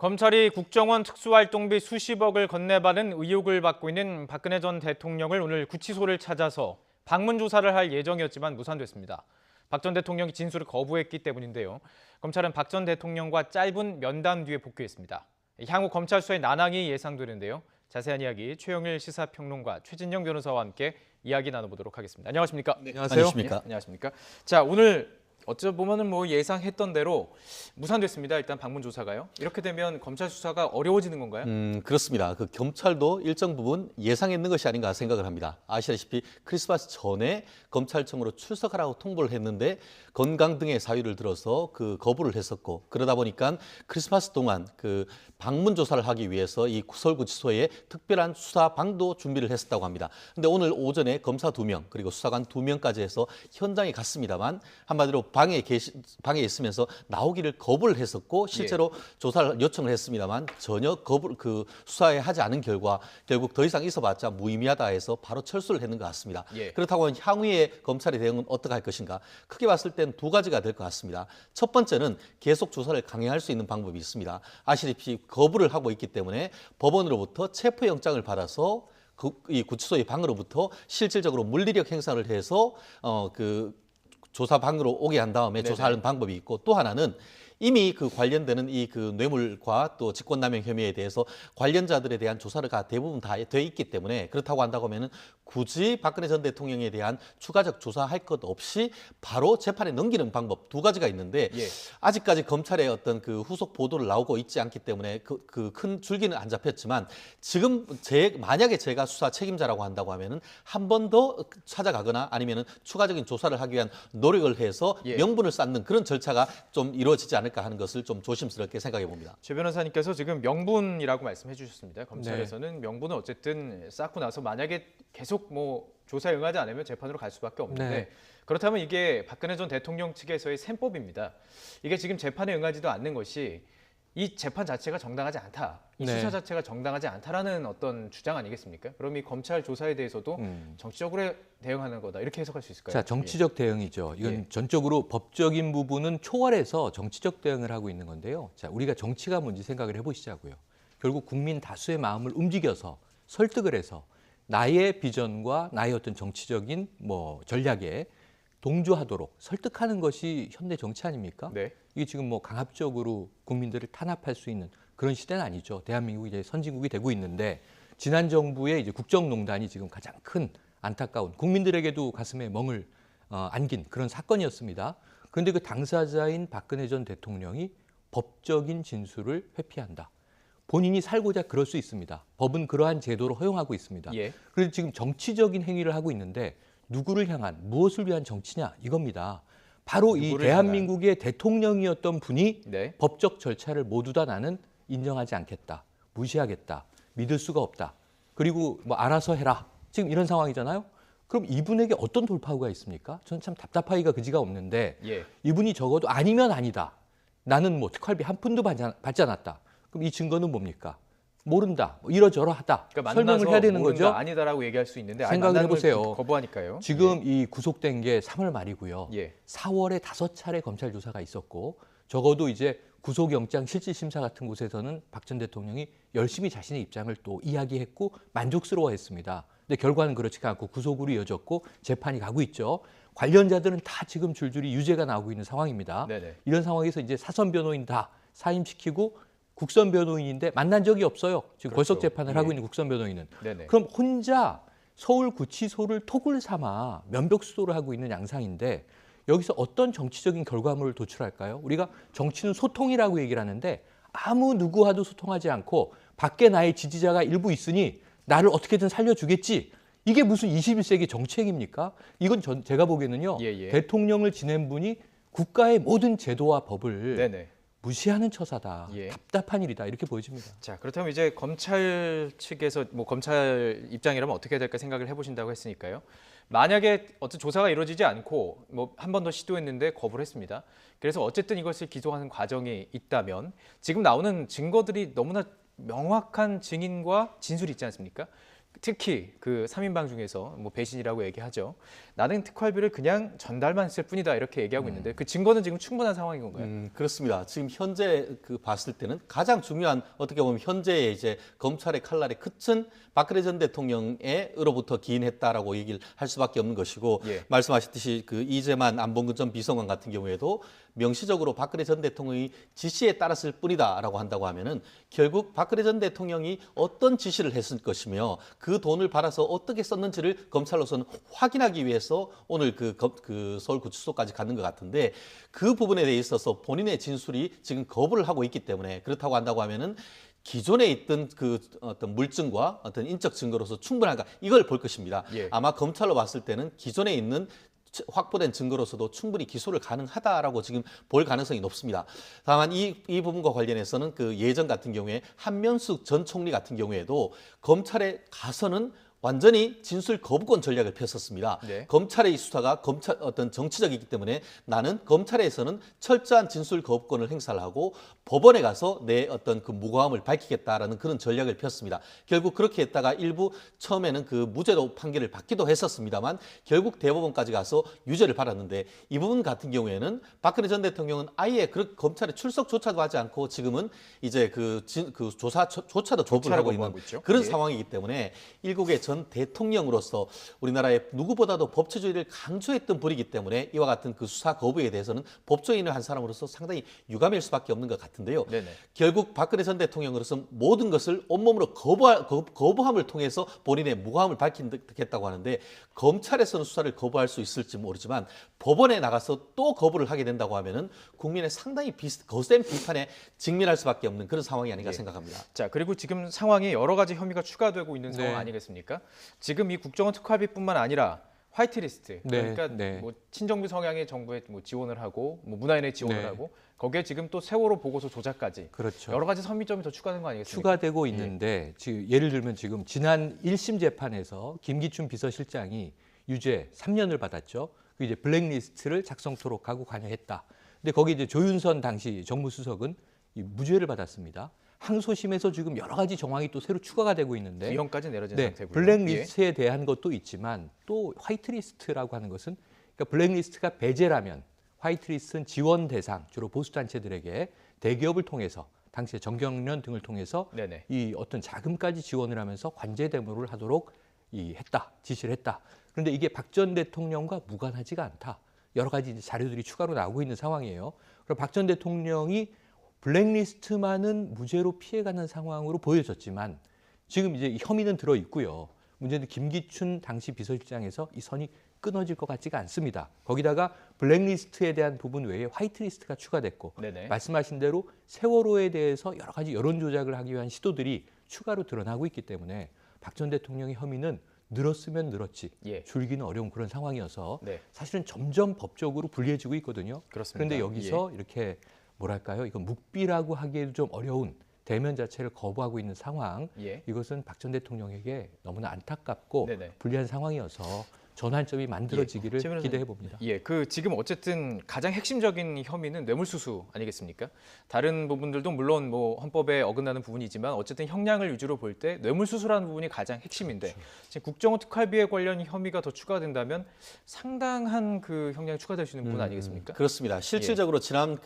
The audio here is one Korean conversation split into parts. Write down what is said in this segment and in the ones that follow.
검찰이 국정원 특수활동비 수십억을 건네받은 의혹을 받고 있는 박근혜 전 대통령을 오늘 구치소를 찾아서 방문 조사를 할 예정이었지만 무산됐습니다. 박 전 대통령이 진술을 거부했기 때문인데요. 검찰은 박 전 대통령과 짧은 면담 뒤에 복귀했습니다. 향후 검찰 수사의 난항이 예상되는데요. 자세한 이야기 최영일 시사평론가 최진영 변호사와 함께 이야기 나눠보도록 하겠습니다. 안녕하십니까? 네, 안녕하십니까? 네, 안녕하십니까? 자, 오늘 어쩌 보면은 예상했던 대로 무산됐습니다. 일단 방문 조사가요. 이렇게 되면 검찰 수사가 어려워지는 건가요? 그렇습니다. 그 검찰도 일정 부분 예상했는 것이 아닌가 생각을 합니다. 아시다시피 크리스마스 전에 검찰청으로 출석하라고 통보를 했는데 건강 등의 사유를 들어서 그 거부를 했었고, 그러다 보니까 크리스마스 동안 그 방문 조사를 하기 위해서 이 서울구치소에 특별한 수사방도 준비를 했었다고 합니다. 근데 오늘 오전에 검사 2명 그리고 수사관 2명까지 해서 현장에 갔습니다만, 한마디로 방에 있으면서 나오기를 거부를 했었고, 실제로 조사를 요청을 했습니다만 전혀 수사에 하지 않은 결과 결국 더 이상 있어봤자 무의미하다 해서 바로 철수를 했는 것 같습니다. 그렇다고 하면 향후에 검찰의 대응은 어떻게 할 것인가? 크게 봤을 땐 두 가지가 될 것 같습니다. 첫 번째는 계속 조사를 강행할 수 있는 방법이 있습니다. 아시다시피 거부를 하고 있기 때문에 법원으로부터 체포영장을 받아서 이 구치소의 방으로부터 실질적으로 물리력 행사를 해서 조사방으로 오게 한 다음에 조사하는 방법이 있고, 또 하나는 이미 그 관련되는 그 뇌물과 또 직권남용 혐의에 대해서 관련자들에 대한 조사가 대부분 다 돼 있기 때문에, 그렇다고 한다고 하면은 굳이 박근혜 전 대통령에 대한 추가적 조사할 것 없이 바로 재판에 넘기는 방법 두 가지가 있는데, 아직까지 검찰의 어떤 그 후속 보도를 나오고 있지 않기 때문에 그 큰 줄기는 안 잡혔지만, 지금 만약에 제가 수사 책임자라고 한다고 하면은 한 번 더 찾아가거나 아니면은 추가적인 조사를 하기 위한 노력을 해서 명분을 쌓는 그런 절차가 좀 이루어지지 않을까 하는 것을 좀 조심스럽게 생각해 봅니다. 최 변호사님께서 지금 명분이라고 말씀해 주셨습니다. 검찰에서는 명분은 어쨌든 쌓고 나서 만약에 계속 조사에 응하지 않으면 재판으로 갈 수밖에 없는데, 그렇다면 이게 박근혜 전 대통령 측에서의 셈법입니다. 이게 지금 재판에 응하지도 않는 것이 이 재판 자체가 정당하지 않다, 이 수사 자체가 정당하지 않다라는 어떤 주장 아니겠습니까? 그럼 이 검찰 조사에 대해서도 정치적으로 대응하는 거다, 이렇게 해석할 수 있을까요? 자, 정치적 대응이죠. 이건 전적으로 법적인 부분은 초월해서 정치적 대응을 하고 있는 건데요. 자, 우리가 정치가 뭔지 생각을 해보시자고요. 결국 국민 다수의 마음을 움직여서 설득을 해서 나의 비전과 나의 어떤 정치적인 전략에 동조하도록 설득하는 것이 현대 정치 아닙니까? 이게 지금 강압적으로 국민들을 탄압할 수 있는 그런 시대는 아니죠. 대한민국이 이제 선진국이 되고 있는데, 지난 정부의 이제 국정농단이 지금 가장 큰 안타까운, 국민들에게도 가슴에 멍을 안긴 그런 사건이었습니다. 그런데 그 당사자인 박근혜 전 대통령이 법적인 진술을 회피한다. 본인이 살고자 그럴 수 있습니다. 법은 그러한 제도를 허용하고 있습니다. 그래서 지금 정치적인 행위를 하고 있는데, 누구를 향한, 무엇을 위한 정치냐, 이겁니다. 바로 이 대한민국의 대통령이었던 분이 법적 절차를 모두 다 나는 인정하지 않겠다, 무시하겠다, 믿을 수가 없다, 그리고 알아서 해라, 지금 이런 상황이잖아요. 그럼 이분에게 어떤 돌파구가 있습니까? 저는 참 답답하기가 그지가 없는데, 이분이 적어도 아니면 아니다, 나는 특활비 한 푼도 받지 않았다, 그럼 이 증거는 뭡니까? 모른다, 이러저러하다, 그러니까 설명을 해야 되는 모른다, 거죠. 아니다라고 얘기할 수 있는데 생각을 해보세요. 거부하니까요. 지금 이 구속된 게 3월 말이고요. 4월에 5차례 검찰 조사가 있었고, 적어도 이제 구속영장 실질심사 같은 곳에서는 박 전 대통령이 열심히 자신의 입장을 또 이야기했고 만족스러워했습니다. 근데 결과는 그렇지가 않고 구속으로 이어졌고 재판이 가고 있죠. 관련자들은 다 지금 줄줄이 유죄가 나오고 있는 상황입니다. 이런 상황에서 이제 사선 변호인 다 사임시키고, 국선 변호인인데 만난 적이 없어요. 지금 벌써 재판을 하고 있는 국선 변호인은. 그럼 혼자 서울구치소를 토굴 삼아 면벽수도를 하고 있는 양상인데, 여기서 어떤 정치적인 결과물을 도출할까요? 우리가 정치는 소통이라고 얘기를 하는데, 아무 누구와도 소통하지 않고 밖에 나의 지지자가 일부 있으니 나를 어떻게든 살려주겠지, 이게 무슨 21세기 정치행위입니까? 이건 제가 보기에는요, 대통령을 지낸 분이 국가의 모든 제도와 법을 무시하는 처사다, 답답한 일이다, 이렇게 보여집니다. 자, 그렇다면 이제 검찰 측에서 검찰 입장이라면 어떻게 해야 될까 생각을 해보신다고 했으니까요. 만약에 어떤 조사가 이루어지지 않고 한 번 더 시도했는데 거부를 했습니다. 그래서 어쨌든 이것을 기소하는 과정이 있다면, 지금 나오는 증거들이 너무나 명확한 증인과 진술이 있지 않습니까? 특히 그 3인방 중에서 뭐 배신이라고 얘기하죠. 나는 특활비를 그냥 전달만 했을 뿐이다 이렇게 얘기하고 있는데 그 증거는 지금 충분한 상황인 건가요? 그렇습니다. 지금 현재 그 봤을 때는 가장 중요한 어떻게 보면 현재의 이제 검찰의 칼날의 끝은 박근혜 전 대통령으로부터 기인했다라고 얘기를 할 수밖에 없는 것이고 예. 말씀하셨듯이 그 이재만 안봉근 전 비서관 같은 경우에도 명시적으로 박근혜 전 대통령이 지시에 따랐을 뿐이다라고 한다고 하면은 결국 박근혜 전 대통령이 어떤 지시를 했을 것이며 그 돈을 받아서 어떻게 썼는지를 검찰로서는 확인하기 위해서 오늘 그 서울구치소까지 갔는 것 같은데 그 부분에 대해 있어서 본인의 진술이 지금 거부를 하고 있기 때문에 그렇다고 한다고 하면은 기존에 있던 그 어떤 물증과 어떤 인적 증거로서 충분한가 이걸 볼 것입니다. 예. 아마 검찰로 봤을 때는 기존에 있는 확보된 증거로서도 충분히 기소를 가능하다라고 지금 볼 가능성이 높습니다. 다만 이 부분과 관련해서는 그 예전 같은 경우에 한명숙 전 총리 같은 경우에도 검찰에 가서는 완전히 진술 거부권 전략을 폈었습니다. 네. 검찰의 이 수사가 검찰 어떤 정치적이기 때문에 나는 검찰에서는 철저한 진술 거부권을 행사를 하고 법원에 가서 내 어떤 그 무고함을 밝히겠다라는 그런 전략을 폈습니다. 결국 그렇게 했다가 일부 처음에는 그 무죄로 판결을 받기도 했었습니다만 결국 대법원까지 가서 유죄를 받았는데 이 부분 같은 경우에는 박근혜 전 대통령은 아예 그 검찰에 출석조차도 하지 않고 지금은 이제 그 조사조차도 거부를 하고 있는 있죠. 그런 예. 상황이기 때문에 일국의 전 대통령으로서 우리나라의 누구보다도 법치주의를 강조했던 분이기 때문에 이와 같은 그 수사 거부에 대해서는 법조인을 한 사람으로서 상당히 유감일 수밖에 없는 것 같은데요. 네네. 결국 박근혜 전 대통령으로서 모든 것을 온몸으로 거부함을 통해서 본인의 무고함을 밝히겠다고 하는데 검찰에서는 수사를 거부할 수 있을지 모르지만 법원에 나가서 또 거부를 하게 된다고 하면은 국민의 상당히 거센 비판에 직면할 수밖에 없는 그런 상황이 아닌가 예. 생각합니다. 자, 그리고 지금 상황에 여러 가지 혐의가 추가되고 있는 상황 네. 아니겠습니까? 지금 이 국정원 특활비뿐만 아니라 화이트리스트, 네, 그러니까 네. 뭐 친정부 성향의 정부에 뭐 지원을 하고 뭐 문화인에 지원을 네. 하고 거기에 지금 또 세월호 보고서 조작까지 그렇죠. 여러 가지 선미점이 더 추가된 거 아니겠습니까? 추가되고 있는데 지금 예를 들면 지금 지난 1심 재판에서 김기춘 비서실장이 유죄 3년을 받았죠. 그 이제 블랙리스트를 작성토록 하고 관여했다. 근데 거기 이제 조윤선 당시 정무수석은 이 무죄를 받았습니다. 항소심에서 지금 여러 가지 정황이 또 새로 추가가 되고 있는데 구형까지 내려진 네, 상태고요. 블랙리스트에 대한 것도 있지만 또 화이트리스트라고 하는 것은 그러니까 블랙리스트가 배제라면 화이트리스트는 지원 대상 주로 보수 단체들에게 대기업을 통해서 당시에 정경련 등을 통해서 네네. 이 어떤 자금까지 지원을 하면서 관제 대모를 하도록 했다 지시를 했다. 그런데 이게 박 전 대통령과 무관하지가 않다. 여러 가지 이제 자료들이 추가로 나오고 있는 상황이에요. 그럼 박 전 대통령이 블랙리스트만은 무죄로 피해가는 상황으로 보여졌지만 지금 이제 혐의는 들어 있고요. 문제는 김기춘 당시 비서실장에서 이 선이 끊어질 것 같지가 않습니다. 거기다가 블랙리스트에 대한 부분 외에 화이트리스트가 추가됐고 네네. 말씀하신 대로 세월호에 대해서 여러 가지 여론 조작을 하기 위한 시도들이 추가로 드러나고 있기 때문에 박 전 대통령의 혐의는 늘었으면 늘었지 예. 줄기는 어려운 그런 상황이어서 네. 사실은 점점 법적으로 불리해지고 있거든요. 그렇습니다. 그런데 여기서 이렇게 뭐랄까요? 이건 묵비라고 하기에도 좀 어려운 대면 자체를 거부하고 있는 상황. 예. 이것은 박 전 대통령에게 너무나 안타깝고 네네. 불리한 상황이어서 전환점이 만들어지기를 예. 최 기대해 봅니다. 예, 그 지금 어쨌든 가장 핵심적인 혐의는 뇌물수수 아니겠습니까? 다른 부분들도 물론 뭐 헌법에 어긋나는 부분이지만 어쨌든 형량을 위주로 볼 때 뇌물수수라는 부분이 가장 핵심인데 지금 국정원 특활비에 관련 혐의가 더 추가된다면 상당한 그 형량이 추가될 수 있는 부분 아니겠습니까? 그렇습니다. 실질적으로 지난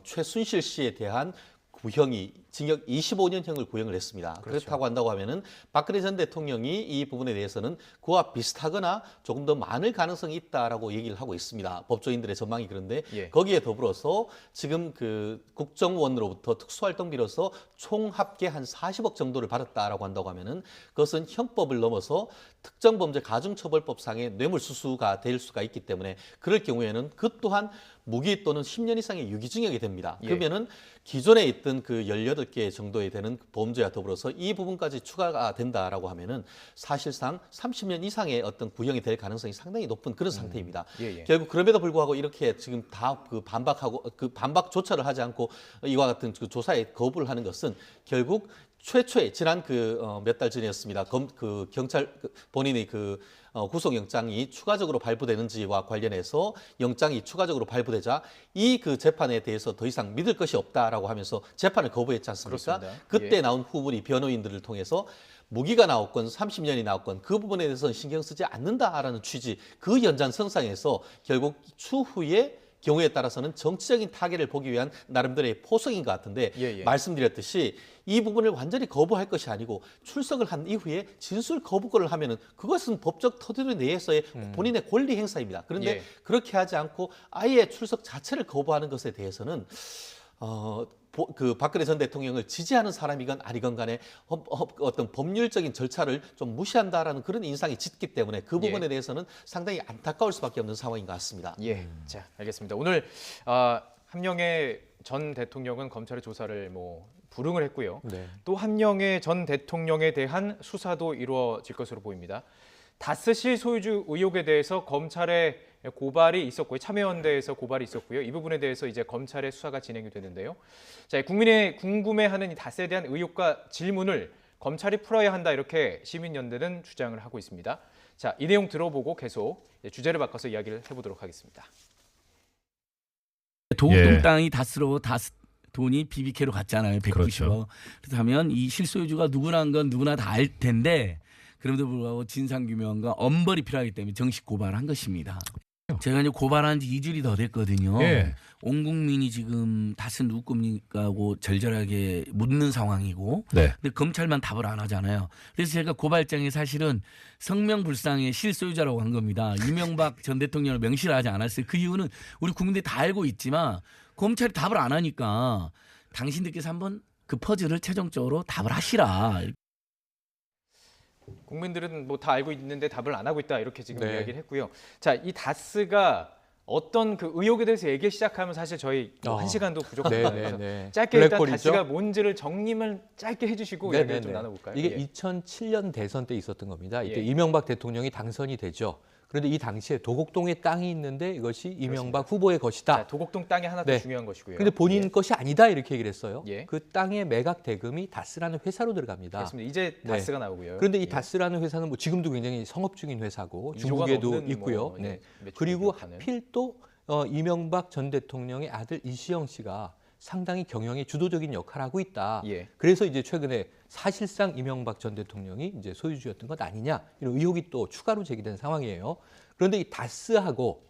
최순실 씨에 대한 구형이 징역 25년형을 구형을 했습니다. 그렇죠. 그렇다고 한다고 하면은 박근혜 전 대통령이 이 부분에 대해서는 그와 비슷하거나 조금 더 많을 가능성이 있다라고 얘기를 하고 있습니다. 법조인들의 전망이 그런데 예. 거기에 더불어서 지금 그 국정원으로부터 특수활동비로서 총 합계 한 40억 정도를 받았다라고 한다고 하면은 그것은 형법을 넘어서 특정범죄 가중처벌법상의 뇌물수수가 될 수가 있기 때문에 그럴 경우에는 그 또한 무기 또는 10년 이상의 유기징역이 됩니다. 예. 그러면은 기존에 있던 그 18개 정도에 되는 범죄와 더불어서 이 부분까지 추가가 된다라고 하면은 사실상 30년 이상의 어떤 구형이 될 가능성이 상당히 높은 그런 상태입니다. 예, 예. 결국 그럼에도 불구하고 이렇게 지금 다 그 반박하고 그 반박조차를 하지 않고 이와 같은 그 조사에 거부를 하는 것은 결국 최초에 지난 몇 달 전이었습니다. 경찰 본인의 구속영장이 추가적으로 발부되는지와 관련해서 영장이 추가적으로 발부되자 이 재판에 대해서 더 이상 믿을 것이 없다라고 하면서 재판을 거부했지 않습니까? 그렇습니다. 그때 예. 나온 후보리 변호인들을 통해서 무기가 나왔건 30년이 나왔건 그 부분에 대해서는 신경 쓰지 않는다라는 취지, 그 연장선상에서 결국 추후에 경우에 따라서는 정치적인 타결을 보기 위한 나름대로의 포석인 것 같은데 예. 말씀드렸듯이 이 부분을 완전히 거부할 것이 아니고 출석을 한 이후에 진술 거부권을 하면은 그것은 법적 터전 내에서의 본인의 권리 행사입니다. 그런데 예. 그렇게 하지 않고 아예 출석 자체를 거부하는 것에 대해서는 박근혜 전 대통령을 지지하는 사람이건 아니건 간에 어떤 법률적인 절차를 좀 무시한다라는 그런 인상이 짙기 때문에 그 부분에 예. 대해서는 상당히 안타까울 수밖에 없는 상황인 것 같습니다. 예. 자, 알겠습니다. 오늘 함영의 전 대통령은 검찰의 조사를 불응을 했고요. 네. 또 함영의 전 대통령에 대한 수사도 이루어질 것으로 보입니다. 다스 실소유주 의혹에 대해서 검찰의 고발이 있었고요. 참여연대에서 고발이 있었고요. 이 부분에 대해서 이제 검찰의 수사가 진행이 되는데요. 자, 국민의 궁금해하는 이 다스에 대한 의혹과 질문을 검찰이 풀어야 한다 이렇게 시민연대는 주장을 하고 있습니다. 자, 이 내용 들어보고 계속 주제를 바꿔서 이야기를 해보도록 하겠습니다. 도곡동 땅이 다스로 돈이 BBK로 갔잖아요. 190억. 그렇죠. 그렇다면 이 실소유주가 누구라는 건 누구나 다 알 텐데 그럼에도 불구하고 진상규명과 엄벌이 필요하기 때문에 정식 고발한 것입니다. 제가 이제 고발한 지 2주일이 더 됐거든요. 예. 온 국민이 지금 다스 누구 겁니까 하고 절절하게 묻는 상황이고 네. 근데 검찰만 답을 안 하잖아요. 그래서 제가 고발장에 사실은 성명불상의 실소유자라고 한 겁니다. 이명박 전 대통령을 명시를 하지 않았어요. 그 이유는 우리 국민들이 다 알고 있지만 검찰이 답을 안 하니까 당신들께서 한번 그 퍼즐을 최종적으로 답을 하시라. 국민들은 다 알고 있는데 답을 안 하고 있다 이렇게 지금 네. 이야기를 했고요. 자, 이 다스가 어떤 의혹에 대해서 얘기 시작하면 사실 저희 1시간도 부족합니다. 그래서 짧게 일단 블랙홀이죠? 다스가 뭔지를 정리만 짧게 해주시고 이야기를 좀 나눠볼까요? 이게 예. 2007년 대선 때 있었던 겁니다. 이때 예. 이명박 대통령이 당선이 되죠. 그런데 이 당시에 도곡동에 땅이 있는데 이것이 이명박 후보의 것이다. 자, 도곡동 땅이 하나 더 네. 중요한 것이고요. 근데 본인 것이 아니다 이렇게 얘기를 했어요. 예. 그 땅의 매각 대금이 다스라는 회사로 들어갑니다. 그렇습니다. 이제 네. 다스가 나오고요. 그런데 이 예. 다스라는 회사는 지금도 굉장히 성업 중인 회사고 2조가 중국에도 넘는 있고요. 매출을 그리고 기록하는. 하필 또 이명박 전 대통령의 아들 이시영 씨가 상당히 경영에 주도적인 역할을 하고 있다. 예. 그래서 이제 최근에 사실상 이명박 전 대통령이 이제 소유주였던 것 아니냐 이런 의혹이 또 추가로 제기된 상황이에요. 그런데 이 다스하고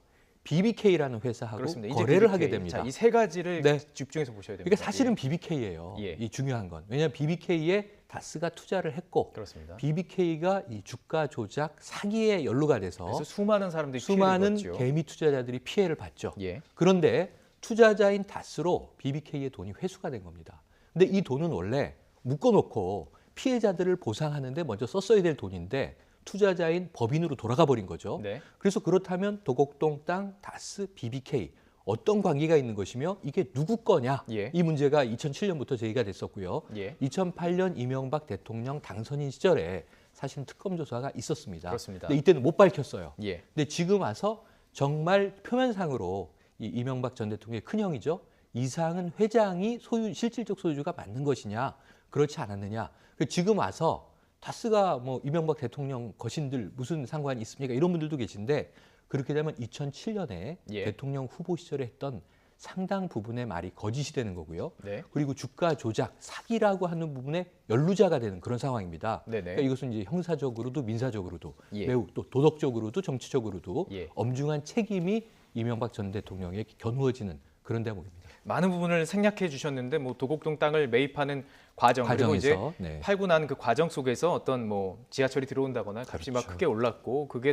BBK라는 회사하고 그렇습니다. 이제 거래를 BBK. 하게 됩니다. 자, 이 세 가지를 네. 집중해서 보셔야 됩니다. 그러니까 사실은 예. BBK예요. 예. 이 중요한 건 왜냐하면 BBK에 다스가 투자를 했고 그렇습니다. BBK가 이 주가 조작 사기에 연루가 돼서 그래서 수많은 사람들이 수많은 피해를 입었죠. 개미 투자자들이 피해를 봤죠. 예. 그런데 투자자인 다스로 BBK의 돈이 회수가 된 겁니다. 근데 이 돈은 원래 묶어놓고 피해자들을 보상하는데 먼저 썼어야 될 돈인데 투자자인 법인으로 돌아가 버린 거죠. 네. 그래서 그렇다면 도곡동 땅, 다스, BBK 어떤 관계가 있는 것이며 이게 누구 거냐? 예. 이 문제가 2007년부터 제기가 됐었고요. 예. 2008년 이명박 대통령 당선인 시절에 사실 특검 조사가 있었습니다. 그렇습니다. 근데 이때는 못 밝혔어요. 예. 근데 지금 와서 정말 표면상으로 이 이명박 전 대통령의 큰형이죠. 이상은 회장이 실질적 소유주가 맞는 것이냐, 그렇지 않았느냐. 지금 와서 다스가 이명박 대통령 거신들 무슨 상관이 있습니까? 이런 분들도 계신데 그렇게 되면 2007년에 예. 대통령 후보 시절에 했던 상당 부분의 말이 거짓이 되는 거고요. 네. 그리고 주가 조작, 사기라고 하는 부분에 연루자가 되는 그런 상황입니다. 네네. 그러니까 이것은 이제 형사적으로도 민사적으로도 예. 매우 또 도덕적으로도 정치적으로도 예. 엄중한 책임이 이명박 전 대통령에게 겨누어지는 그런 대목입니다. 많은 부분을 생략해 주셨는데 도곡동 땅을 매입하는 과정 그리고 이제 과정에서, 네. 팔고 난 그 과정 속에서 어떤 지하철이 들어온다거나 값이 막 그렇죠. 크게 올랐고 그게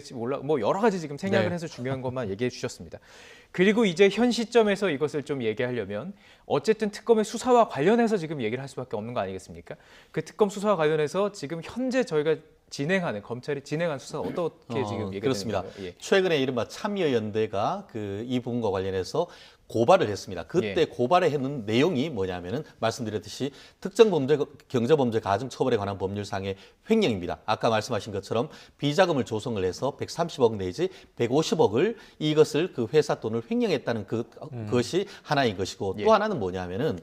여러 가지 지금 생략을 네. 해서 중요한 것만 얘기해 주셨습니다. 그리고 이제 현 시점에서 이것을 좀 얘기하려면 어쨌든 특검의 수사와 관련해서 지금 얘기를 할 수밖에 없는 거 아니겠습니까? 그 특검 수사와 관련해서 지금 현재 저희가 검찰이 진행한 수사가 어떻게 지금 얘기가 그렇습니다. 되는 건가요? 예. 최근에 이른바 참여연대가 이 부분과 관련해서 고발을 했습니다. 그때 예. 고발에 했는 내용이 뭐냐면은 말씀드렸듯이 특정 범죄, 경제범죄 가중처벌에 관한 법률상의 횡령입니다. 아까 말씀하신 것처럼 비자금을 조성을 해서 130억 내지 150억을 이것을 그 회사 돈을 횡령했다는 그것이 하나인 것이고 또 하나는 뭐냐면은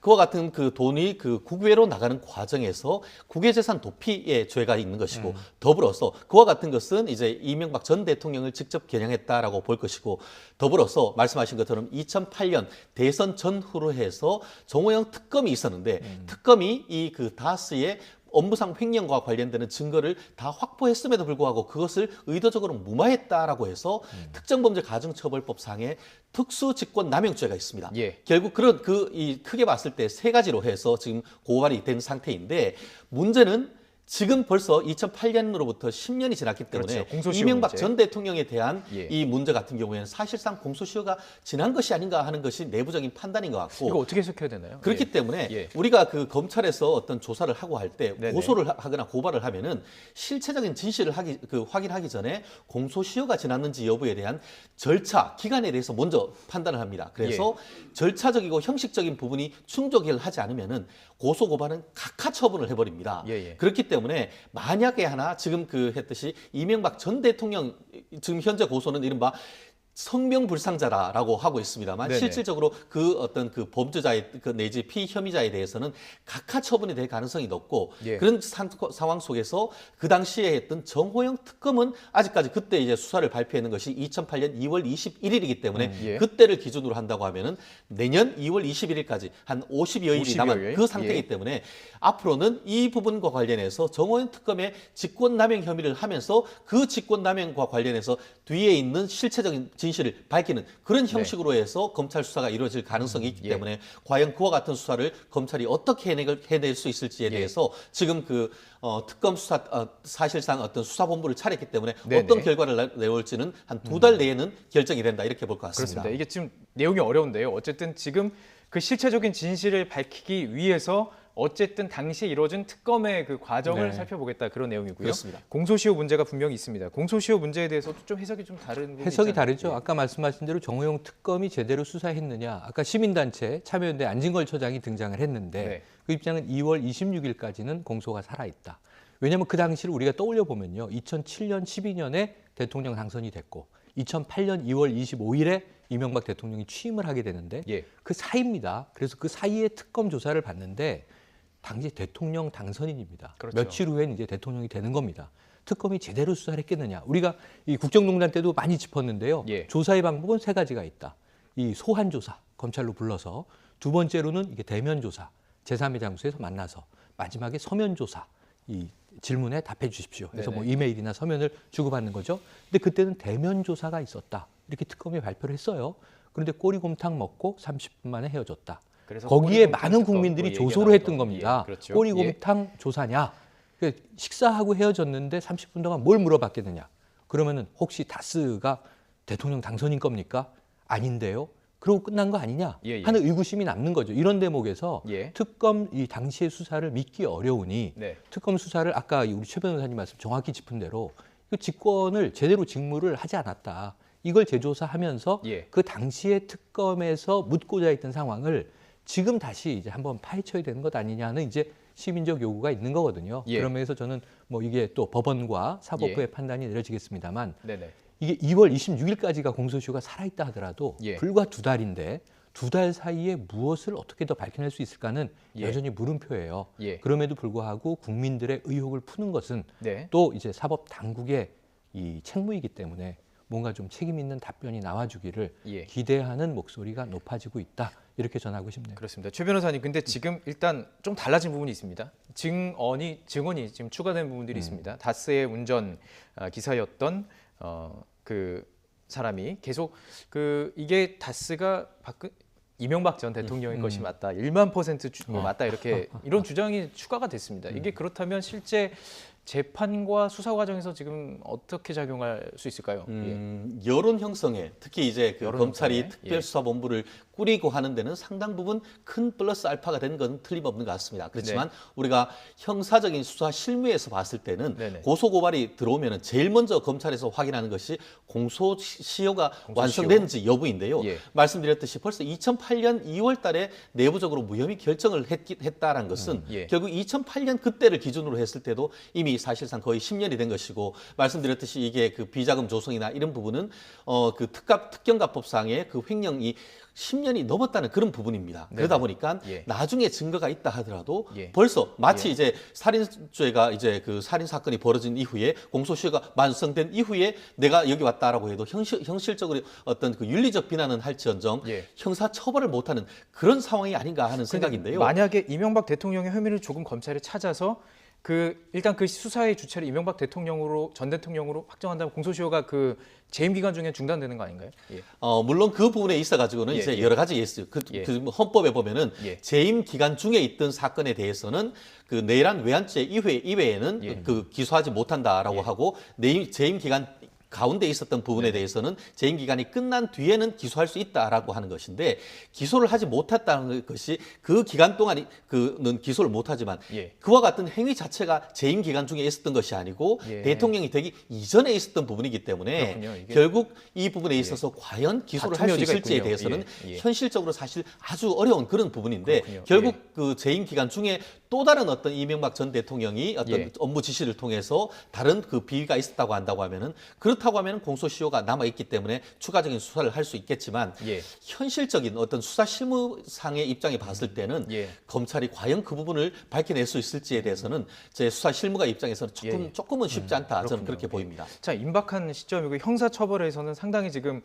그와 같은 그 돈이 그 국외로 나가는 과정에서 국외재산 도피의 죄가 있는 것이고 더불어서 그와 같은 것은 이제 이명박 전 대통령을 직접 겨냥했다라고 볼 것이고 더불어서 말씀하신 것처럼 2008년 대선 전후로 해서 정호영 특검이 있었는데 특검이 이 그 다스의 업무상 횡령과 관련되는 증거를 다 확보했음에도 불구하고 그것을 의도적으로 무마했다라고 해서 특정범죄가중처벌법상의 특수직권남용죄가 있습니다. 예. 결국 그런 크게 봤을 때 세 가지로 해서 지금 고발이 된 상태인데 문제는 지금 벌써 2008년으로부터 10년이 지났기 때문에 그렇죠. 공소시효 이명박 문제. 전 대통령에 대한 예. 이 문제 같은 경우에는 사실상 공소시효가 지난 것이 아닌가 하는 것이 내부적인 판단인 것 같고 이거 어떻게 해석해야 되나요? 그렇기 예. 때문에 예. 우리가 그 검찰에서 어떤 조사를 하고 할 때 네네. 고소를 하거나 고발을 하면은 실체적인 진실을 확인하기 전에 공소시효가 지났는지 여부에 대한 절차, 기간에 대해서 먼저 판단을 합니다. 그래서 예. 절차적이고 형식적인 부분이 충족을 하지 않으면은 고소 고발은 각하 처분을 해버립니다. 예. 그렇기 때문에 만약에 하나 지금 그 했듯이 이명박 전 대통령 지금 현재 고소는 이른바 성명불상자라고 하고 있습니다만 네네. 실질적으로 그 어떤 그 범죄자의 그 내지 피혐의자에 대해서는 각하 처분이 될 가능성이 높고 예. 그런 상황 속에서 그 당시에 했던 정호영 특검은 아직까지 그때 이제 수사를 발표했는 것이 2008년 2월 21일이기 때문에 예. 그때를 기준으로 한다고 하면은 내년 2월 21일까지 한 50여일이 50여 남은 일? 그 상태이기 예. 때문에 앞으로는 이 부분과 관련해서 정호영 특검의 직권남용 혐의를 하면서 그 직권남용과 관련해서 뒤에 있는 실체적인 진실을 밝히는 그런 형식으로 해서 검찰 수사가 이루어질 가능성이 있기 예. 때문에 과연 그와 같은 수사를 검찰이 어떻게 해낼 수 있을지에 대해서 지금 그 특검 수사 사실상 어떤 수사본부를 차렸기 때문에 네네. 어떤 결과를 내올지는 한 2달 내에는 결정이 된다 이렇게 볼 것 같습니다. 그렇습니다. 이게 지금 내용이 어려운데요. 어쨌든 지금 그 실체적인 진실을 밝히기 위해서 어쨌든 당시에 이루어진 특검의 그 과정을 네. 살펴보겠다 그런 내용이고요. 그렇습니다. 공소시효 문제가 분명히 있습니다. 공소시효 문제에 대해서도 좀 해석이 좀 다른 부분이 해석이 있잖아요. 다르죠. 예. 아까 말씀하신 대로 정호영 특검이 제대로 수사했느냐. 아까 시민단체 참여연대 안진걸 처장이 등장을 했는데 네. 그 입장은 2월 26일까지는 공소가 살아있다. 왜냐하면 그 당시를 우리가 떠올려 보면요. 2007년, 12년에 대통령 당선이 됐고 2008년 2월 25일에 이명박 대통령이 취임을 하게 되는데 예. 그 사이입니다. 그래서 그 사이에 특검 조사를 받는데 당시 대통령 당선인입니다. 그렇죠. 며칠 후엔 이제 대통령이 되는 겁니다. 특검이 제대로 수사를 했겠느냐. 우리가 이 국정농단 때도 많이 짚었는데요. 예. 조사의 방법은 세 가지가 있다. 이 소환 조사, 검찰로 불러서 두 번째로는 이게 대면 조사, 제3의 장소에서 만나서 마지막에 서면 조사, 이 질문에 답해 주십시오. 그래서 네네. 뭐 이메일이나 서면을 주고받는 거죠. 근데 그때는 대면 조사가 있었다. 이렇게 특검이 발표를 했어요. 그런데 꼬리곰탕 먹고 30분 만에 헤어졌다. 그래서 거기에 꼬리곰탕 많은 특검 국민들이 얘기가 조소를 했던 나오던, 겁니다. 예, 그렇죠. 꼬리곰탕 조사냐? 그러니까 식사하고 헤어졌는데 30분 동안 뭘 물어봤겠느냐? 그러면은 혹시 다스가 대통령 당선인 겁니까? 아닌데요. 그러고 끝난 거 아니냐 예. 하는 의구심이 남는 거죠. 이런 대목에서 예. 특검 이 당시의 수사를 믿기 어려우니 네. 특검 수사를 아까 우리 최 변호사님 말씀 정확히 짚은 대로 그 직권을 제대로 직무를 하지 않았다. 이걸 재조사하면서 예. 그 당시에 특검에서 묻고자 했던 상황을 지금 다시 이제 한번 파헤쳐야 되는 것 아니냐는 이제 시민적 요구가 있는 거거든요. 예. 그런 면에서 저는 뭐 이게 또 법원과 사법부의 예. 판단이 내려지겠습니다만 네네. 이게 2월 26일까지가 공소시효가 살아있다 하더라도 예. 불과 2달인데 2달 사이에 무엇을 어떻게 더 밝혀낼 수 있을까는 예. 여전히 물음표예요. 예. 그럼에도 불구하고 국민들의 의혹을 푸는 것은 네. 또 이제 사법 당국의 이 책무이기 때문에 뭔가 좀 책임 있는 답변이 나와주기를 예. 기대하는 목소리가 높아지고 있다. 이렇게 전하고 싶네요. 그렇습니다. 최 변호사님, 근데 지금 일단 좀 달라진 부분이 있습니다. 증언이 지금 추가된 부분들이 있습니다. 다스의 운전 기사였던 그 사람이 계속 이게 다스가 이명박 전 대통령의 것이 맞다, 1만% 맞다 이렇게 이런 주장이 추가가 됐습니다. 이게 그렇다면 실제 재판과 수사 과정에서 지금 어떻게 작용할 수 있을까요? 여론 형성에 특히 이제 그 여론 검찰이 형성에, 특별수사본부를 꾸리고 하는 데는 상당 부분 큰 플러스 알파가 되는 건 틀림없는 것 같습니다. 그렇지만 우리가 형사적인 수사 실무에서 봤을 때는 네네. 고소 고발이 들어오면 제일 먼저 검찰에서 확인하는 것이 공소시효가 완성됐는지 여부인데요. 예. 말씀드렸듯이 벌써 2008년 2월 달에 내부적으로 무혐의 결정을 했다는 것은 예. 결국 2008년 그때를 기준으로 했을 때도 이미 사실상 거의 10년이 된 것이고 말씀드렸듯이 이게 그 비자금 조성이나 이런 부분은 그 특경가법상의 그 횡령이 10년이 넘었다는 그런 부분입니다. 네네. 그러다 보니까 예. 나중에 증거가 있다 하더라도 예. 벌써 마치 예. 이제 살인죄가 이제 그 살인 사건이 벌어진 이후에 공소시효가 완성된 이후에 내가 여기 왔다라고 해도 형식적으로 어떤 그 윤리적 비난은 할지언정 예. 형사 처벌을 못하는 그런 상황이 아닌가 하는 생각인데요. 만약에 이명박 대통령의 혐의를 조금 검찰이 찾아서 일단 그 수사의 주체를 이명박 대통령으로 전 대통령으로 확정한다면 공소시효가 그 재임 기간 중에 중단되는 거 아닌가요? 예. 물론 그 부분에 있어 가지고는 예, 이제 예. 여러 가지 있어요. 예. 그 헌법에 보면은 예. 재임 기간 중에 있던 사건에 대해서는 그 내란 외환죄 이외에는 예. 그 기소하지 못한다라고 예. 하고 재임 기간 가운데 있었던 부분에 대해서는 재임 기간이 끝난 뒤에는 기소할 수 있다라고 하는 것인데 기소를 하지 못했다는 것이 그 기간 동안 그는 기소를 못하지만 예. 그와 같은 행위 자체가 재임 기간 중에 있었던 것이 아니고 예. 대통령이 되기 이전에 있었던 부분이기 때문에 그렇군요, 이게. 결국 이 부분에 있어서 과연 기소를 할 수 다툼의 여지가 있을지에 있군요. 대해서는 예, 예. 현실적으로 사실 아주 어려운 그런 부분인데 그렇군요. 결국 예. 그 재임 기간 중에 또 다른 어떤 이명박 전 대통령이 어떤 예. 업무 지시를 통해서 다른 그 비위가 있었다고 한다고 하면은 그렇다고 하면은 공소시효가 남아 있기 때문에 추가적인 수사를 할 수 있겠지만 예. 현실적인 어떤 수사 실무상의 입장에 봤을 때는 예. 검찰이 과연 그 부분을 밝혀낼 수 있을지에 대해서는 제 수사 실무가 입장에서는 예. 조금은 쉽지 않다 저는 그렇군요. 그렇게 예. 보입니다. 자, 임박한 시점이고 형사 처벌에서는 상당히 지금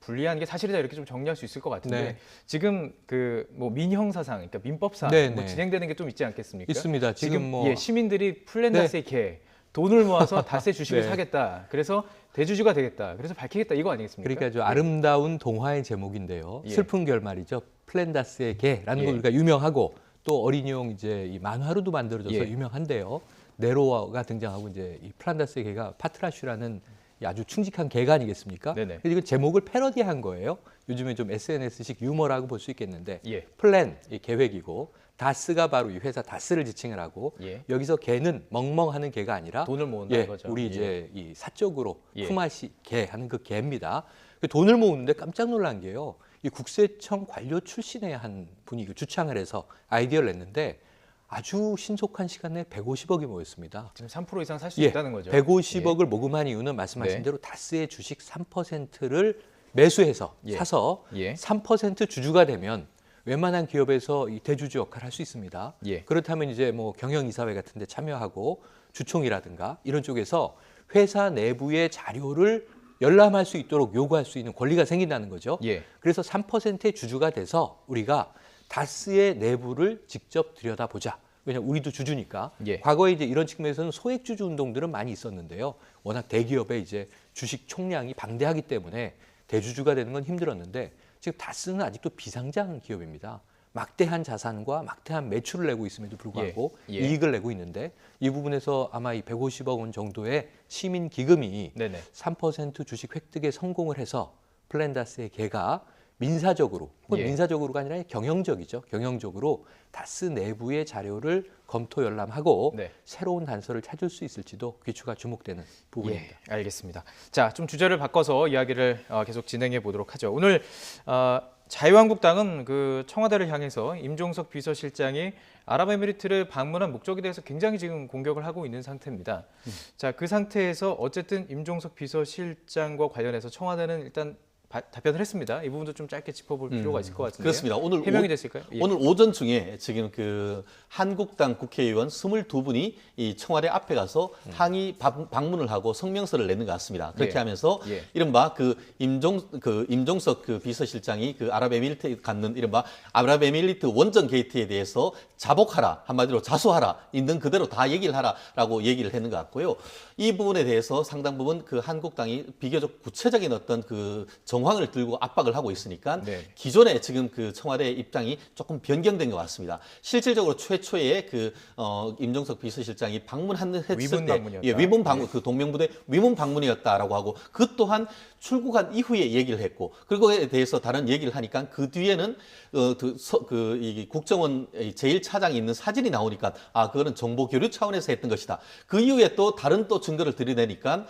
불리한 게 사실이다 이렇게 좀 정리할 수 있을 것 같은데 네. 지금 그 뭐 민형사상, 그러니까 민법상 네, 뭐 네. 진행되는 게 좀 있지 않겠습니까? 있습니다. 지금 뭐 예, 시민들이 플랜다스의 개 돈을 모아서 다스의 주식을 네. 사겠다. 그래서 대주주가 되겠다. 그래서 밝히겠다 이거 아니겠습니까? 그러니까 좀 아름다운 동화의 제목인데요. 예. 슬픈 결말이죠. 플랜다스의 개라는 예. 거 우리가 유명하고 또 어린이용 이제 이 만화로도 만들어져서 예. 유명한데요. 네로가 등장하고 이제 이 플란다스의 개가 파트라슈라는 이 아주 충직한 개가 아니겠습니까? 네네. 그래서 이거 제목을 패러디한 거예요. 요즘에 좀 SNS식 유머라고 볼 수 있겠는데 예. 플랜 이 계획이고 다스가 바로 이 회사 다스를 지칭을 하고 예. 여기서 개는 멍멍하는 개가 아니라 돈을 모은다는 예, 거죠. 우리 예. 이제 이 사적으로 예. 품앗이 개 하는 그 개입니다. 그 돈을 모으는데 깜짝 놀란 게요. 이 국세청 관료 출신의 한 분이 그 주창을 해서 아이디어를 냈는데 아주 신속한 시간 내에 150억이 모였습니다. 지금 3% 이상 살 수 예, 있다는 거죠. 150억을 모금한 이유는 말씀하신 네. 대로 다스의 주식 3%를 매수해서 예. 사서 예. 3% 주주가 되면 웬만한 기업에서 이 대주주 역할을 할 수 있습니다. 예. 그렇다면 이제 뭐 경영이사회 같은 데 참여하고 주총이라든가 이런 쪽에서 회사 내부의 자료를 열람할 수 있도록 요구할 수 있는 권리가 생긴다는 거죠. 예. 그래서 3%의 주주가 돼서 우리가 다스의 내부를 직접 들여다보자. 왜냐하면 우리도 주주니까. 예. 과거에 이제 이런 측면에서는 소액주주 운동들은 많이 있었는데요. 워낙 대기업의 이제 주식 총량이 방대하기 때문에 대주주가 되는 건 힘들었는데 지금 다스는 아직도 비상장 기업입니다. 막대한 자산과 막대한 매출을 내고 있음에도 불구하고 예. 예. 이익을 내고 있는데 이 부분에서 아마 이 150억 원 정도의 시민 기금이 네네. 3% 주식 획득에 성공을 해서 플랜다스의 개가 민사적으로, 혹은 예. 민사적으로가 아니라 경영적이죠. 경영적으로 다스 내부의 자료를 검토 열람하고 네. 새로운 단서를 찾을 수 있을지도 귀추가 주목되는 부분입니다. 예, 알겠습니다. 자, 좀 주제를 바꿔서 이야기를 계속 진행해 보도록 하죠. 오늘 자유한국당은 그 청와대를 향해서 임종석 비서실장이 아랍에미리트를 방문한 목적에 대해서 굉장히 지금 공격을 하고 있는 상태입니다. 자, 그 상태에서 어쨌든 임종석 비서실장과 관련해서 청와대는 일단 답변을 했습니다. 이 부분도 좀 짧게 짚어볼 필요가 있을 것 같은데. 그렇습니다. 오늘 해명이 됐을까요? 예. 오늘 오전 중에 지금 그 한국당 국회의원 22분이 이 청와대 앞에 가서 항의 방문을 하고 성명서를 내는 것 같습니다. 그렇게 예. 하면서 예. 이른바 임종석 그 비서실장이 그 아랍에미리트에 갖는 이른바 아랍에미리트 원정 게이트에 대해서 자복하라, 한마디로 자수하라, 있는 그대로 다 얘기를 하라라고 얘기를 했는 것 같고요. 이 부분에 대해서 상당 부분 그 한국당이 비교적 구체적인 어떤 그 정황을 들고 압박을 하고 있으니까 네. 기존에 지금 그 청와대 입장이 조금 변경된 것 같습니다. 실질적으로 최초에 그 임종석 비서실장이 방문했을 위문 때 방문이었다. 예, 위문 방문 그 동명부대 위문 방문이었다라고 하고 그 또한 출국한 이후에 얘기를 했고 그거에 대해서 다른 얘기를 하니까 그 뒤에는 이 국정원 제1차장이 있는 사진이 나오니까 그거는 정보 교류 차원에서 했던 것이다. 그 이후에 또 다른 또 증거를 들이대니까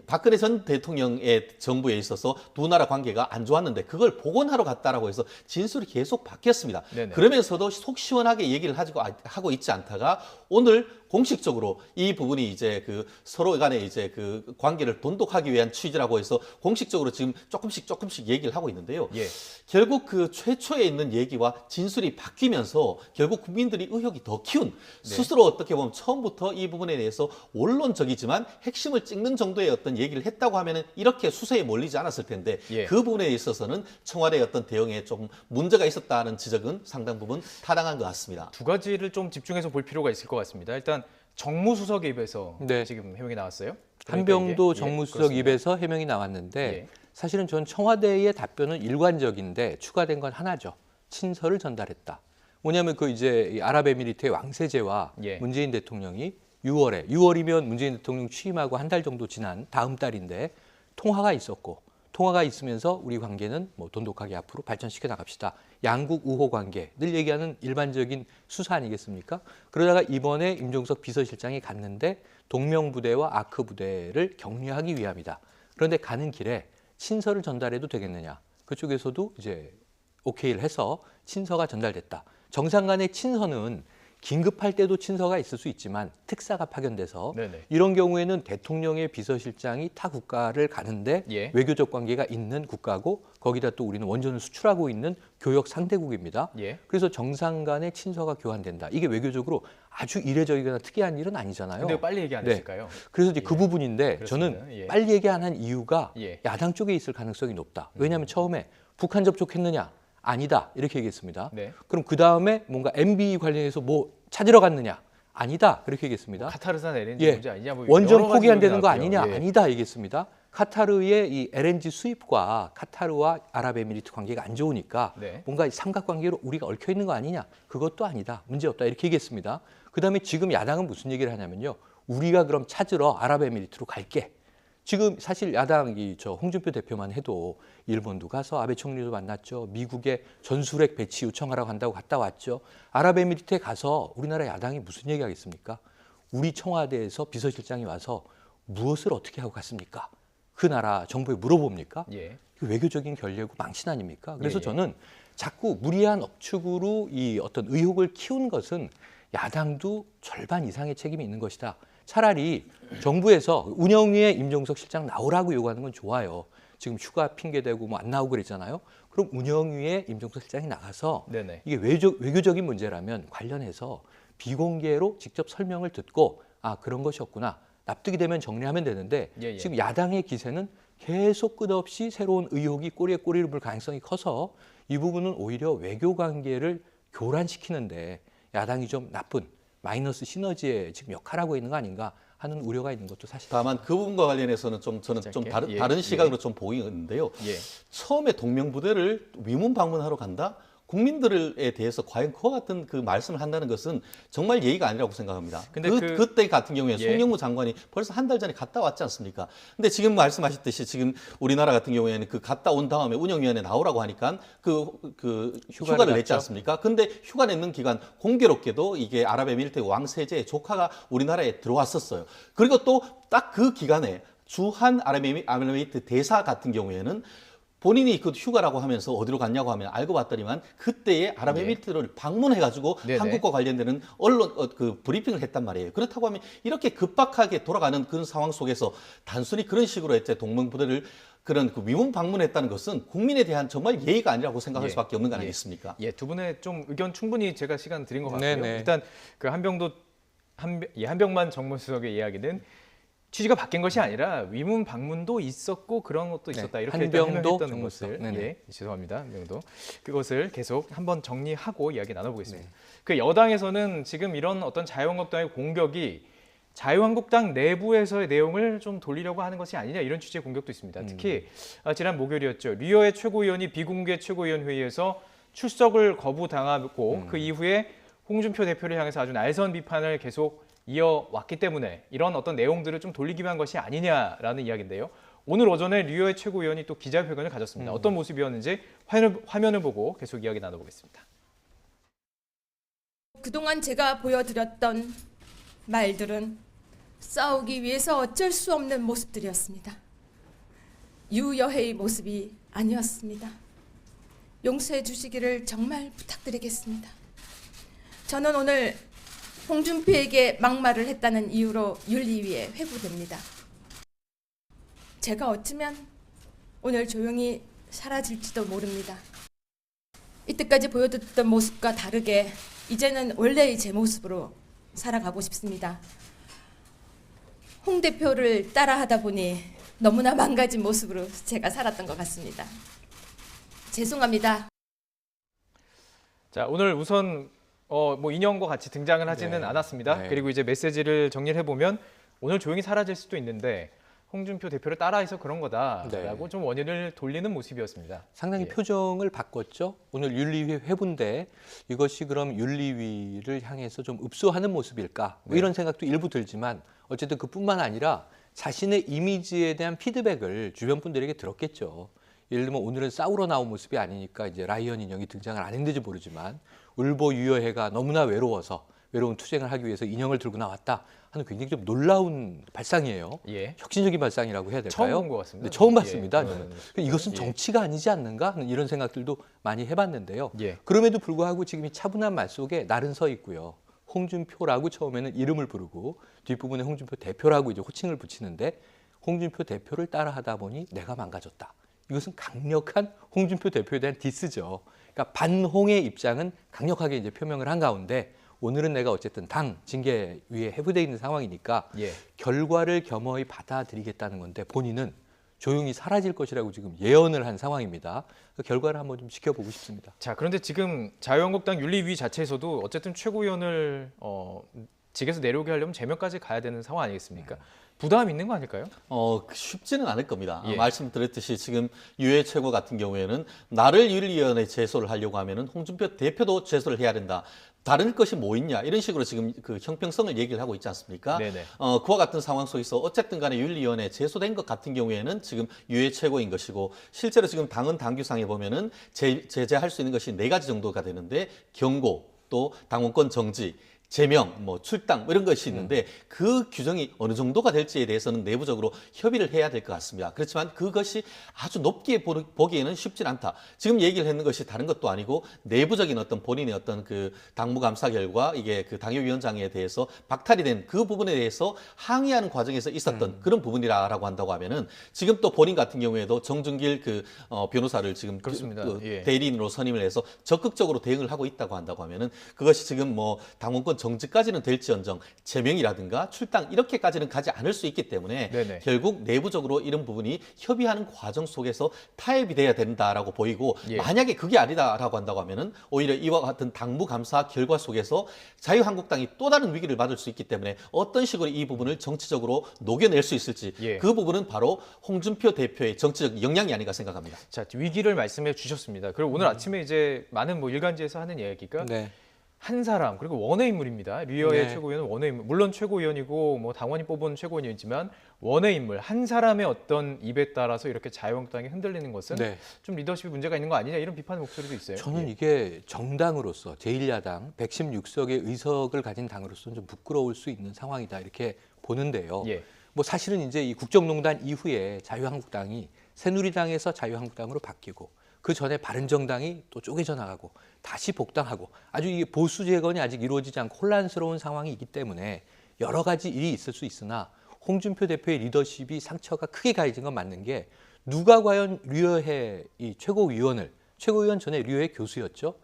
박근혜 전 대통령의 정부에 있어서 두 나라 관계가 안 좋았는데 그걸 복원하러 갔다라고 해서 진술이 계속 바뀌었습니다. 네네. 그러면서도 속 시원하게 얘기를 하고 있지 않다가 오늘 공식적으로 이 부분이 이제 그 서로 간에 이제 그 관계를 돈독하기 위한 취지라고 해서 공식적으로 지금 조금씩 얘기를 하고 있는데요. 예. 결국 그 최초에 있는 얘기와 진술이 바뀌면서 결국 국민들이 의혹이 더 키운 스스로 어떻게 보면 처음부터 이 부분에 대해서 원론적이지만 핵심을 찍는 정도의 어떤 얘기를 했다고 하면은 이렇게 수세에 몰리지 않았을 텐데 예. 그 부분에 있어서는 청와대의 어떤 대응에 조금 문제가 있었다는 지적은 상당 부분 타당한 것 같습니다. 두 가지를 좀 집중해서 볼 필요가 있을 것 같습니다. 일단 정무수석 입에서 네. 지금 해명이 나왔어요. 한병도 이게, 정무수석 그렇습니다. 입에서 해명이 나왔는데 예. 사실은 전 청와대의 답변은 일관적인데 추가된 건 하나죠. 친서를 전달했다. 뭐냐면 그 이제 이 아랍에미리트의 왕세제와 예. 문재인 대통령이 6월이면 문재인 대통령 취임하고 한 달 정도 지난 다음 달인데 통화가 있었고 통화가 있으면서 우리 관계는 뭐 돈독하게 앞으로 발전시켜 나갑시다. 양국 우호 관계 늘 얘기하는 일반적인 수사 아니겠습니까? 그러다가 이번에 임종석 비서실장이 갔는데 동명부대와 아크부대를 격려하기 위함이다. 그런데 가는 길에 친서를 전달해도 되겠느냐? 그쪽에서도 이제 오케이를 해서 친서가 전달됐다. 정상 간의 친서는 긴급할 때도 친서가 있을 수 있지만 특사가 파견돼서 네네. 이런 경우에는 대통령의 비서실장이 타 국가를 가는데 예. 외교적 관계가 있는 국가고 거기다 또 우리는 원전을 수출하고 있는 교역 상대국입니다. 예. 그래서 정상 간의 친서가 교환된다. 이게 외교적으로 아주 이례적이거나 특이한 일은 아니잖아요. 근데 빨리 얘기 안 네. 했을까요? 그래서 이제 그 부분인데 그렇습니다. 저는 예. 빨리 얘기 안 한 이유가 예. 야당 쪽에 있을 가능성이 높다. 왜냐하면 처음에 북한 접촉했느냐? 아니다. 이렇게 얘기했습니다. 네. 그럼 그 다음에 뭔가 MB 관련해서 뭐 찾으러 갔느냐? 아니다. 그렇게 얘기했습니다. 카타르산 LNG 예. 문제 아니냐? 뭐 원전 여러 가지 포기한다는 거 얘기 아니냐? 나왔고요. 예. 아니다. 얘기했습니다. 카타르의 이 LNG 수입과 카타르와 아랍에미리트 관계가 안 좋으니까 네. 뭔가 이 삼각관계로 우리가 얽혀 있는 거 아니냐? 그것도 아니다. 문제 없다. 이렇게 얘기했습니다. 그다음에 지금 야당은 무슨 얘기를 하냐면요. 우리가 그럼 찾으러 아랍에미리트로 갈게. 지금 사실 야당이 저 홍준표 대표만 해도 일본도 가서 아베 총리도 만났죠. 미국에 전술핵 배치 요청하라고 한다고 갔다 왔죠. 아랍에미리트에 가서 우리나라 야당이 무슨 얘기하겠습니까? 우리 청와대에서 비서실장이 와서 무엇을 어떻게 하고 갔습니까? 그 나라 정부에 물어봅니까? 예. 외교적인 결례고 망신 아닙니까? 그래서 예. 저는 자꾸 무리한 억측으로 이 어떤 의혹을 키우는 것은 야당도 절반 이상의 책임이 있는 것이다. 차라리 정부에서 운영위에 임종석 실장 나오라고 요구하는 건 좋아요. 지금 휴가 핑계대고 뭐 안 나오고 그랬잖아요. 그럼 운영위에 임종석 실장이 나가서 네네. 이게 외교적인 문제라면 관련해서 비공개로 직접 설명을 듣고 아 그런 것이었구나. 납득이 되면 정리하면 되는데 예, 예. 지금 야당의 기세는 계속 끝없이 새로운 의혹이 꼬리에 꼬리를 물 가능성이 커서 이 부분은 오히려 외교 관계를 교란시키는데 야당이 좀 나쁜 마이너스 시너지에 지금 역할하고 있는 거 아닌가 하는 우려가 있는 것도 사실입니다. 다만 그 부분과 관련해서는 저는 좀 짧게. 예. 다른 시각으로 좀 보이는데요. 예. 처음에 동명부대를 위문 방문하러 간다? 국민들에 대해서 과연 그와 같은 그 말씀을 한다는 것은 정말 예의가 아니라고 생각합니다. 근데 그때 같은 경우에 예. 송영무 장관이 벌써 한 달 전에 갔다 왔지 않습니까? 근데 지금 말씀하셨듯이 지금 우리나라 같은 경우에는 그 갔다 온 다음에 운영위원회 나오라고 하니까 그 휴가를 냈지 냈죠. 않습니까? 근데 휴가 냈는 기간 공교롭게도 이게 아랍에미리트 왕세제의 조카가 우리나라에 들어왔었어요. 그리고 또 딱 그 기간에 주한 아랍에미리트 대사 같은 경우에는 본인이 그 휴가라고 하면서 어디로 갔냐고 하면 알고 봤더니만 그때에 아랍에미리트를 방문해가지고 네네. 한국과 관련되는 언론 그 브리핑을 했단 말이에요. 그렇다고 하면 이렇게 급박하게 돌아가는 그런 상황 속에서 단순히 그런 식으로 이제 동맹부대를 그런 그 위문 방문했다는 것은 국민에 대한 정말 예의가 아니라고 생각할 예. 수밖에 없는 거 예. 아니겠습니까? 예, 두 분의 좀 의견 충분히 제가 시간 드린 것 같고요. 네네. 일단 그 한병만 정무수석의 이야기는 취지가 바뀐 것이 아니라 위문 방문도 있었고 그런 것도 있었다. 네, 이렇게 일단 한병도 해명했다는 정무수석. 것을 네네. 예, 죄송합니다. 한병도 그것을 계속 한번 정리하고 이야기 나눠보겠습니다. 네. 그 여당에서는 지금 이런 어떤 자유한국당의 공격이 자유한국당 내부에서의 내용을 좀 돌리려고 하는 것이 아니냐 이런 취지의 공격도 있습니다. 특히 지난 목요일이었죠. 류여의 최고위원이 비공개 최고위원 회의에서 출석을 거부당하고 그 이후에 홍준표 대표를 향해서 아주 날선 비판을 계속 이어왔기 때문에 이런 어떤 내용들을 좀 돌리기 위한 것이 아니냐라는 이야기인데요. 오늘 오전에 류여의 최고위원이 또 기자회견을 가졌습니다. 어떤 모습이었는지 화면을 보고 계속 이야기 나눠보겠습니다. 그동안 제가 보여드렸던 말들은 싸우기 위해서 어쩔 수 없는 모습들이었습니다. 유여회의 모습이 아니었습니다. 용서해 주시기를 정말 부탁드리겠습니다. 저는 오늘 홍준표에게 막말을 했다는 이유로 윤리위에 회부됩니다. 제가 어쩌면 오늘 조용히 사라질지도 모릅니다. 이때까지 보여줬던 모습과 다르게 이제는 원래의 제 모습으로 살아가고 싶습니다. 홍 대표를 따라하다 보니 너무나 망가진 모습으로 제가 살았던 것 같습니다. 죄송합니다. 자, 오늘 우선 뭐 인형과 같이 등장을 하지는 네. 않았습니다. 네. 그리고 이제 메시지를 정리를 해보면 오늘 조용히 사라질 수도 있는데 홍준표 대표를 따라해서 그런 거다라고 네. 좀 원인을 돌리는 모습이었습니다. 상당히 예. 표정을 바꿨죠. 오늘 윤리위 회부인데 이것이 그럼 윤리위를 향해서 좀 읍소하는 모습일까? 뭐 네. 이런 생각도 일부 들지만 어쨌든 그뿐만 아니라 자신의 이미지에 대한 피드백을 주변 분들에게 들었겠죠. 예를 들면 오늘은 싸우러 나온 모습이 아니니까 이제 라이언 인형이 등장을 안 했는지 모르지만 울보 유여해가 너무나 외로워서 외로운 투쟁을 하기 위해서 인형을 들고 나왔다 하는 굉장히 좀 놀라운 발상이에요. 예. 혁신적인 발상이라고 해야 될까요? 처음 본 것 같습니다. 네, 처음 예. 봤습니다. 저는. 이것은 예. 정치가 아니지 않는가 하는 이런 생각들도 많이 해봤는데요. 예. 그럼에도 불구하고 지금 이 차분한 말 속에 날은 서 있고요. 홍준표라고 처음에는 이름을 부르고 뒷부분에 홍준표 대표라고 이제 호칭을 붙이는데 홍준표 대표를 따라하다 보니 내가 망가졌다. 이것은 강력한 홍준표 대표에 대한 디스죠. 그러니까 반홍의 입장은 강력하게 이제 표명을 한 가운데 오늘은 내가 어쨌든 당 징계위에 회부돼 있는 상황이니까 예. 결과를 겸허히 받아들이겠다는 건데 본인은 조용히 사라질 것이라고 지금 예언을 한 상황입니다. 그 결과를 한번 좀 지켜보고 싶습니다. 자, 그런데 지금 자유한국당 윤리위 자체에서도 어쨌든 최고위원을 직에서 내려오게 하려면 제명까지 가야 되는 상황 아니겠습니까? 부담 있는 거 아닐까요? 쉽지는 않을 겁니다. 예. 말씀드렸듯이 지금 유해 최고 같은 경우에는 나를 윤리위원회 제소를 하려고 하면은 홍준표 대표도 제소를 해야 된다. 다른 것이 뭐 있냐 이런 식으로 지금 그 형평성을 얘기를 하고 있지 않습니까? 네네. 그와 같은 상황 속에서 어쨌든 간에 윤리위원회 제소된 것 같은 경우에는 지금 유해 최고인 것이고 실제로 지금 당헌 당규상에 보면은 제재할 수 있는 것이 4가지 정도가 되는데 경고 또 당원권 정지 제명, 뭐 출당 이런 것이 있는데 그 규정이 어느 정도가 될지에 대해서는 내부적으로 협의를 해야 될 것 같습니다. 그렇지만 그것이 아주 높게 보기에는 쉽진 않다. 지금 얘기를 했는 것이 다른 것도 아니고 내부적인 어떤 본인의 어떤 그 당무감사 결과 이게 그 당협위원장에 대해서 박탈이 된 그 부분에 대해서 항의하는 과정에서 있었던 그런 부분이라고 한다고 하면은 지금 또 본인 같은 경우에도 정준길 그 변호사를 지금 그렇습니다. 예. 대리인으로 선임을 해서 적극적으로 대응을 하고 있다고 한다고 하면은 그것이 지금 뭐 당원권 정지까지는 될지언정 제명이라든가 출당 이렇게까지는 가지 않을 수 있기 때문에 네네. 결국 내부적으로 이런 부분이 협의하는 과정 속에서 타협이 돼야 된다라고 보이고 예. 만약에 그게 아니다라고 한다고 하면은 오히려 이와 같은 당무감사 결과 속에서 자유한국당이 또 다른 위기를 맞을 수 있기 때문에 어떤 식으로 이 부분을 정치적으로 녹여낼 수 있을지 예. 그 부분은 바로 홍준표 대표의 정치적 역량이 아닌가 생각합니다. 자, 위기를 말씀해 주셨습니다. 그리고 오늘 아침에 이제 많은 뭐 일간지에서 하는 이야기가 네. 한 사람 그리고 원외 인물입니다. 류여의 네. 최고위원은 원외 인물. 물론 최고위원이고 뭐 당원이 뽑은 최고위원이지만 원외 인물 한 사람의 어떤 입에 따라서 이렇게 자유한국당이 흔들리는 것은 네. 좀 리더십이 문제가 있는 거 아니냐 이런 비판 목소리도 있어요. 저는 예. 이게 정당으로서 제1야당 116석의 의석을 가진 당으로서는 좀 부끄러울 수 있는 상황이다 이렇게 보는데요. 예. 뭐 사실은 이제 이 국정농단 이후에 자유한국당이 새누리당에서 자유한국당으로 바뀌고 그 전에 바른정당이 또 쪼개져 나가고 다시 복당하고 아주 이 보수 재건이 아직 이루어지지 않고 혼란스러운 상황이 있기 때문에 여러 가지 일이 있을 수 있으나 홍준표 대표의 리더십이 상처가 크게 가해진 건 맞는 게 누가 과연 류여해 이 최고위원 전에 류여해 교수였죠.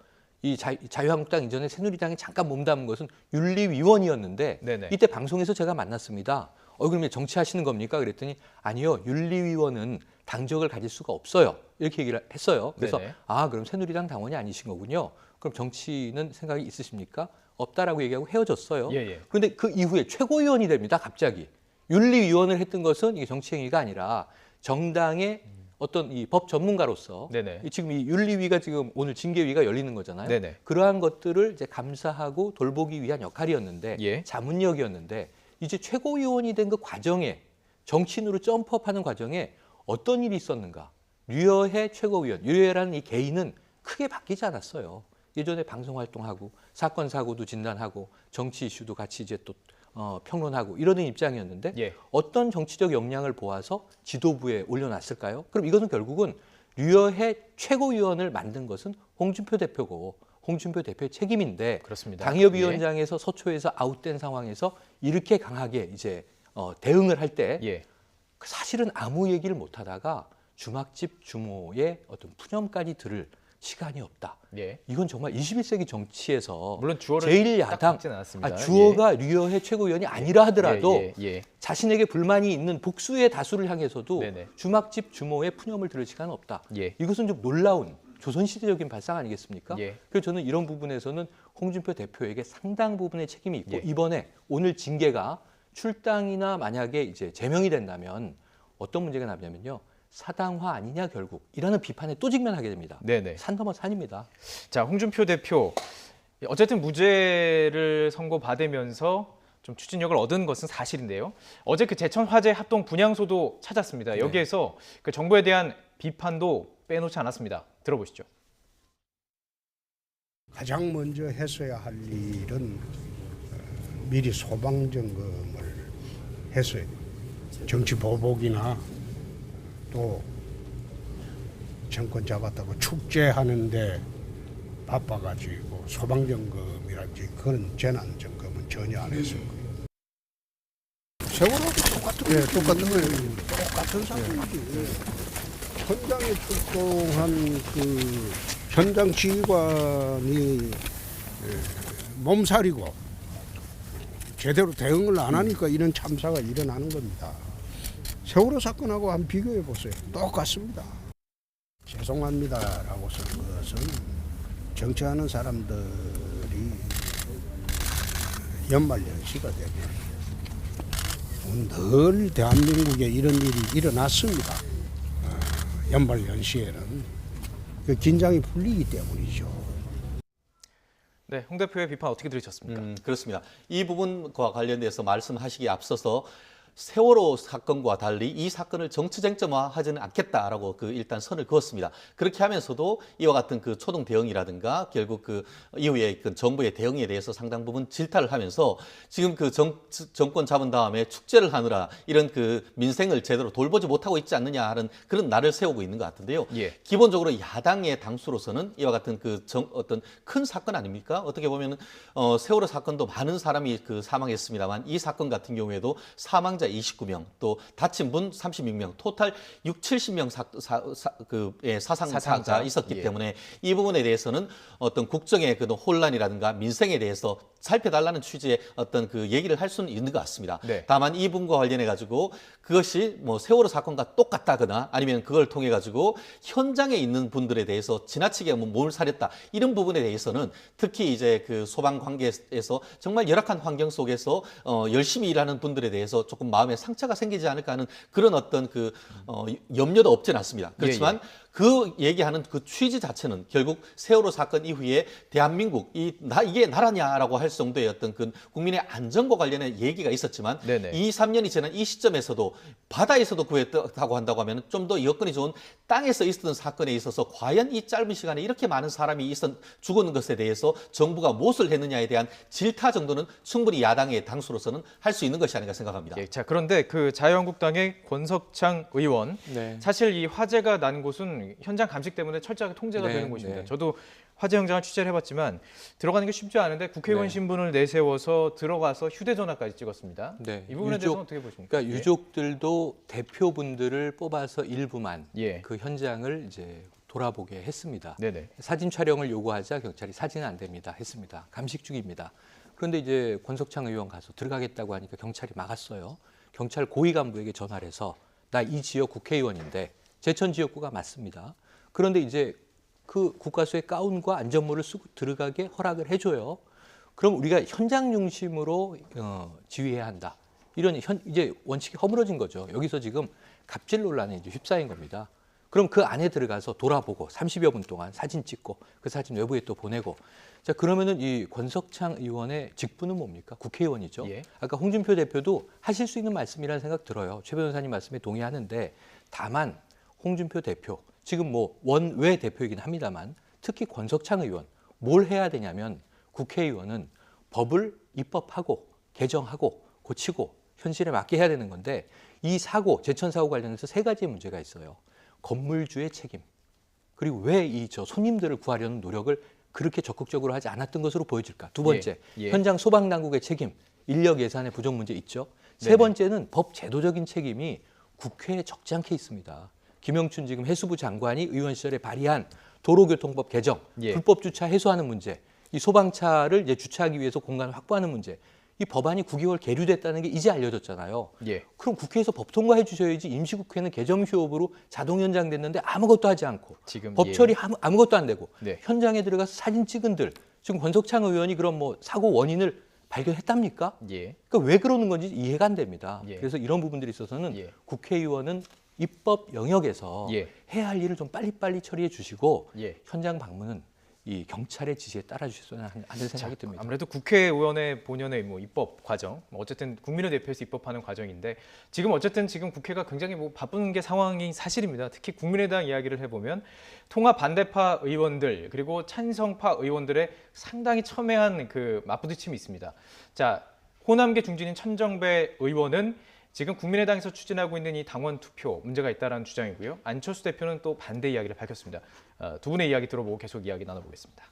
이 자유한국당 이전에 새누리당이 잠깐 몸담은 것은 윤리위원이었는데 네네. 이때 방송에서 제가 만났습니다. 그러면 정치하시는 겁니까? 그랬더니 아니요. 윤리위원은 당적을 가질 수가 없어요. 이렇게 얘기를 했어요. 그래서 네네. 그럼 새누리당 당원이 아니신 거군요. 그럼 정치는 생각이 있으십니까? 없다라고 얘기하고 헤어졌어요. 예. 그런데 그 이후에 최고위원이 됩니다. 갑자기. 윤리위원을 했던 것은 이게 정치 행위가 아니라 정당의 어떤 이 법 전문가로서 네네. 지금 이 윤리위가 지금 오늘 징계위가 열리는 거잖아요. 네네. 그러한 것들을 이제 감사하고 돌보기 위한 역할이었는데 예. 자문력이었는데 이제 최고위원이 된 그 과정에 정치인으로 점프업하는 과정에 어떤 일이 있었는가? 류여해 최고위원, 류여해라는 이 개인은 크게 바뀌지 않았어요. 예전에 방송 활동하고 사건 사고도 진단하고 정치 이슈도 같이 이제 또 평론하고 이러는 입장이었는데 예. 어떤 정치적 역량을 보아서 지도부에 올려놨을까요? 그럼 이것은 결국은 류여해 최고위원을 만든 것은 홍준표 대표고 홍준표 대표의 책임인데 그렇습니다. 당협위원장에서 서초에서 아웃된 상황에서 이렇게 강하게 이제 대응을 할 때 예. 사실은 아무 얘기를 못 하다가 주막집 주모의 어떤 푸념까지 들을 시간이 없다. 예. 이건 정말 21세기 정치에서 물론 주어를 제일 딱 야당, 박지는 않았습니다. 주어가 류여해 최고위원이 아니라 하더라도 예. 자신에게 불만이 있는 복수의 다수를 향해서도 네네. 주막집 주모의 푸념을 들을 시간은 없다. 예. 이것은 좀 놀라운 조선시대적인 발상 아니겠습니까? 예. 그래서 저는 이런 부분에서는 홍준표 대표에게 상당 부분의 책임이 있고 예. 이번에 오늘 징계가 출당이나 만약에 이제 제명이 된다면 어떤 문제가 나냐면요. 사당화 아니냐 결국 이라는 비판에 또 직면하게 됩니다. 네네. 산 넘어 산입니다. 자, 홍준표 대표 어쨌든 무죄를 선고받으면서 좀 추진력을 얻은 것은 사실인데요. 어제 그 제천 화재 합동 분향소도 찾았습니다. 여기에서 그 정부에 대한 비판도 빼놓지 않았습니다. 들어보시죠. 가장 먼저 했어야 할 일은 미리 소방 점검을 했어야 돼요. 정치 보복이나 또 정권 잡았다고 축제하는데 바빠가지고 소방 점검이라든지 그런 재난 점검은 전혀 안 했을 거예요. 세월호도 똑같은 거예요. 똑같은 사건이지. 현장에 출동한 그 현장 지휘관이 몸살이고 제대로 대응을 안 하니까 이런 참사가 일어나는 겁니다. 세월호 사건하고 한번 비교해 보세요. 똑같습니다. 죄송합니다라고 쓴 것은 정치하는 사람들이 연말연시가 되면 늘 대한민국에 이런 일이 일어났습니다. 연말연시에는 그 긴장이 풀리기 때문이죠. 네, 홍 대표의 비판 어떻게 들으셨습니까? 그렇습니다. 이 부분과 관련돼서 말씀하시기에 앞서서 세월호 사건과 달리 이 사건을 정치 쟁점화하지는 않겠다라고 일단 선을 그었습니다. 그렇게 하면서도 이와 같은 그 초동 대응이라든가 결국 그 이후에 그 정부의 대응에 대해서 상당 부분 질타를 하면서 지금 그 정권 잡은 다음에 축제를 하느라 이런 그 민생을 제대로 돌보지 못하고 있지 않느냐 하는 그런 날을 세우고 있는 것 같은데요. 예. 기본적으로 야당의 당수로서는 이와 같은 어떤 큰 사건 아닙니까? 어떻게 보면은 세월호 사건도 많은 사람이 그 사망했습니다만 이 사건 같은 경우에도 사망자 29명, 또 다친 분 36명, 토탈 70명 사상자가 있었기 예. 때문에 이 부분에 대해서는 어떤 국정의 그 혼란이라든가 민생에 대해서 살펴달라는 취지의 어떤 그 얘기를 할 수는 있는 것 같습니다. 네. 다만 이 부분과 관련해 가지고 그것이 뭐 세월호 사건과 똑같다거나 아니면 그걸 통해 가지고 현장에 있는 분들에 대해서 지나치게 몸을 사렸다 이런 부분에 대해서는 특히 이제 그 소방 관계에서 정말 열악한 환경 속에서 열심히 일하는 분들에 대해서 조금 마음에 상처가 생기지 않을까 하는 그런 어떤 그 염려도 없지는 않습니다. 그렇지만 그 얘기하는 그 취지 자체는 결국 세월호 사건 이후에 대한민국 이게 나라냐라고 할 정도의 어떤 그 국민의 안전과 관련된 얘기가 있었지만 네네. 2, 3년이 지난 이 시점에서도 바다에서도 구했다고 한다고 하면 좀 더 여건이 좋은 땅에서 있었던 사건에 있어서 과연 이 짧은 시간에 이렇게 많은 사람이 죽었는 것에 대해서 정부가 무엇을 했느냐에 대한 질타 정도는 충분히 야당의 당수로서는 할 수 있는 것이 아닌가 생각합니다. 예, 자, 그런데 그 자유한국당의 권석창 의원 네. 사실 이 화재가 난 곳은 현장 감식 때문에 철저하게 통제가 네, 되는 곳입니다. 네. 저도 화재 현장을 취재를 해봤지만 들어가는 게 쉽지 않은데 국회의원 네. 신분을 내세워서 들어가서 휴대전화까지 찍었습니다. 네. 이 부분에 대해서 어떻게 보십니까? 그러니까 유족들도 대표분들을 뽑아서 일부만 예. 그 현장을 이제 돌아보게 했습니다. 네네. 사진 촬영을 요구하자 경찰이 사진은 안 됩니다 했습니다. 감식 중입니다. 그런데 이제 권석창 의원 가서 들어가겠다고 하니까 경찰이 막았어요. 경찰 고위 간부에게 전화를 해서 나 이 지역 국회의원인데 제천 지역구가 맞습니다. 그런데 이제 그 국가수의 가운과 안전모를 쓰고 들어가게 허락을 해줘요. 그럼 우리가 현장 중심으로 지휘해야 한다. 이런 이제 원칙이 허물어진 거죠. 여기서 지금 갑질 논란에 이제 휩싸인 겁니다. 그럼 그 안에 들어가서 돌아보고 30여 분 동안 사진 찍고 그 사진 외부에 또 보내고 자 그러면은 이 권석창 의원의 직분은 뭡니까? 국회의원이죠. 예. 아까 홍준표 대표도 하실 수 있는 말씀이라는 생각 들어요. 최 변호사님 말씀에 동의하는데 다만 홍준표 대표 지금 뭐 원외 대표이긴 합니다만 특히 권석창 의원 뭘 해야 되냐면 국회의원은 법을 입법하고 개정하고 고치고 현실에 맞게 해야 되는 건데 이 사고, 제천 사고 관련해서 세 가지의 문제가 있어요. 건물주의 책임, 그리고 왜 이 손님들을 구하려는 노력을 그렇게 적극적으로 하지 않았던 것으로 보여질까? 두 번째, 예. 현장 소방당국의 책임, 인력 예산의 부족 문제 있죠. 세 네네. 번째는 법 제도적인 책임이 국회에 적지 않게 있습니다. 김영춘 지금 해수부 장관이 의원 시절에 발의한 도로교통법 개정, 예. 불법 주차 해소하는 문제, 이 소방차를 이제 주차하기 위해서 공간을 확보하는 문제, 이 법안이 9개월 계류됐다는 게 이제 알려졌잖아요. 예. 그럼 국회에서 법 통과해 주셔야지 임시국회는 개정 휴업으로 자동 연장됐는데 아무것도 하지 않고 지금 법 예. 처리 아무것도 안 되고 네. 현장에 들어가서 사진 찍은들 지금 권석창 의원이 그럼 뭐 사고 원인을 발견했답니까? 예. 그러니까 왜 그러는 건지 이해가 안 됩니다. 예. 그래서 이런 부분들이 있어서는 예. 국회의원은 입법 영역에서 예. 해야 할 일을 좀 빨리빨리 처리해 주시고 예. 현장 방문은 이 경찰의 지시에 따라 주셨어야 하는 생각이 듭니다. 아무래도 국회의원의 본연의 뭐 입법 과정, 어쨌든 국민을 대표해서 입법하는 과정인데 지금 어쨌든 지금 국회가 굉장히 뭐 바쁜 게 상황이 사실입니다. 특히 국민의당 이야기를 해보면 통합 반대파 의원들 그리고 찬성파 의원들의 상당히 첨예한 그 맞부딪힘이 있습니다. 자, 호남계 중진인 천정배 의원은 지금 국민의당에서 추진하고 있는 이 당원 투표 문제가 있다는 주장이고요. 안철수 대표는 또 반대 이야기를 밝혔습니다. 두 분의 이야기 들어보고 계속 이야기 나눠보겠습니다.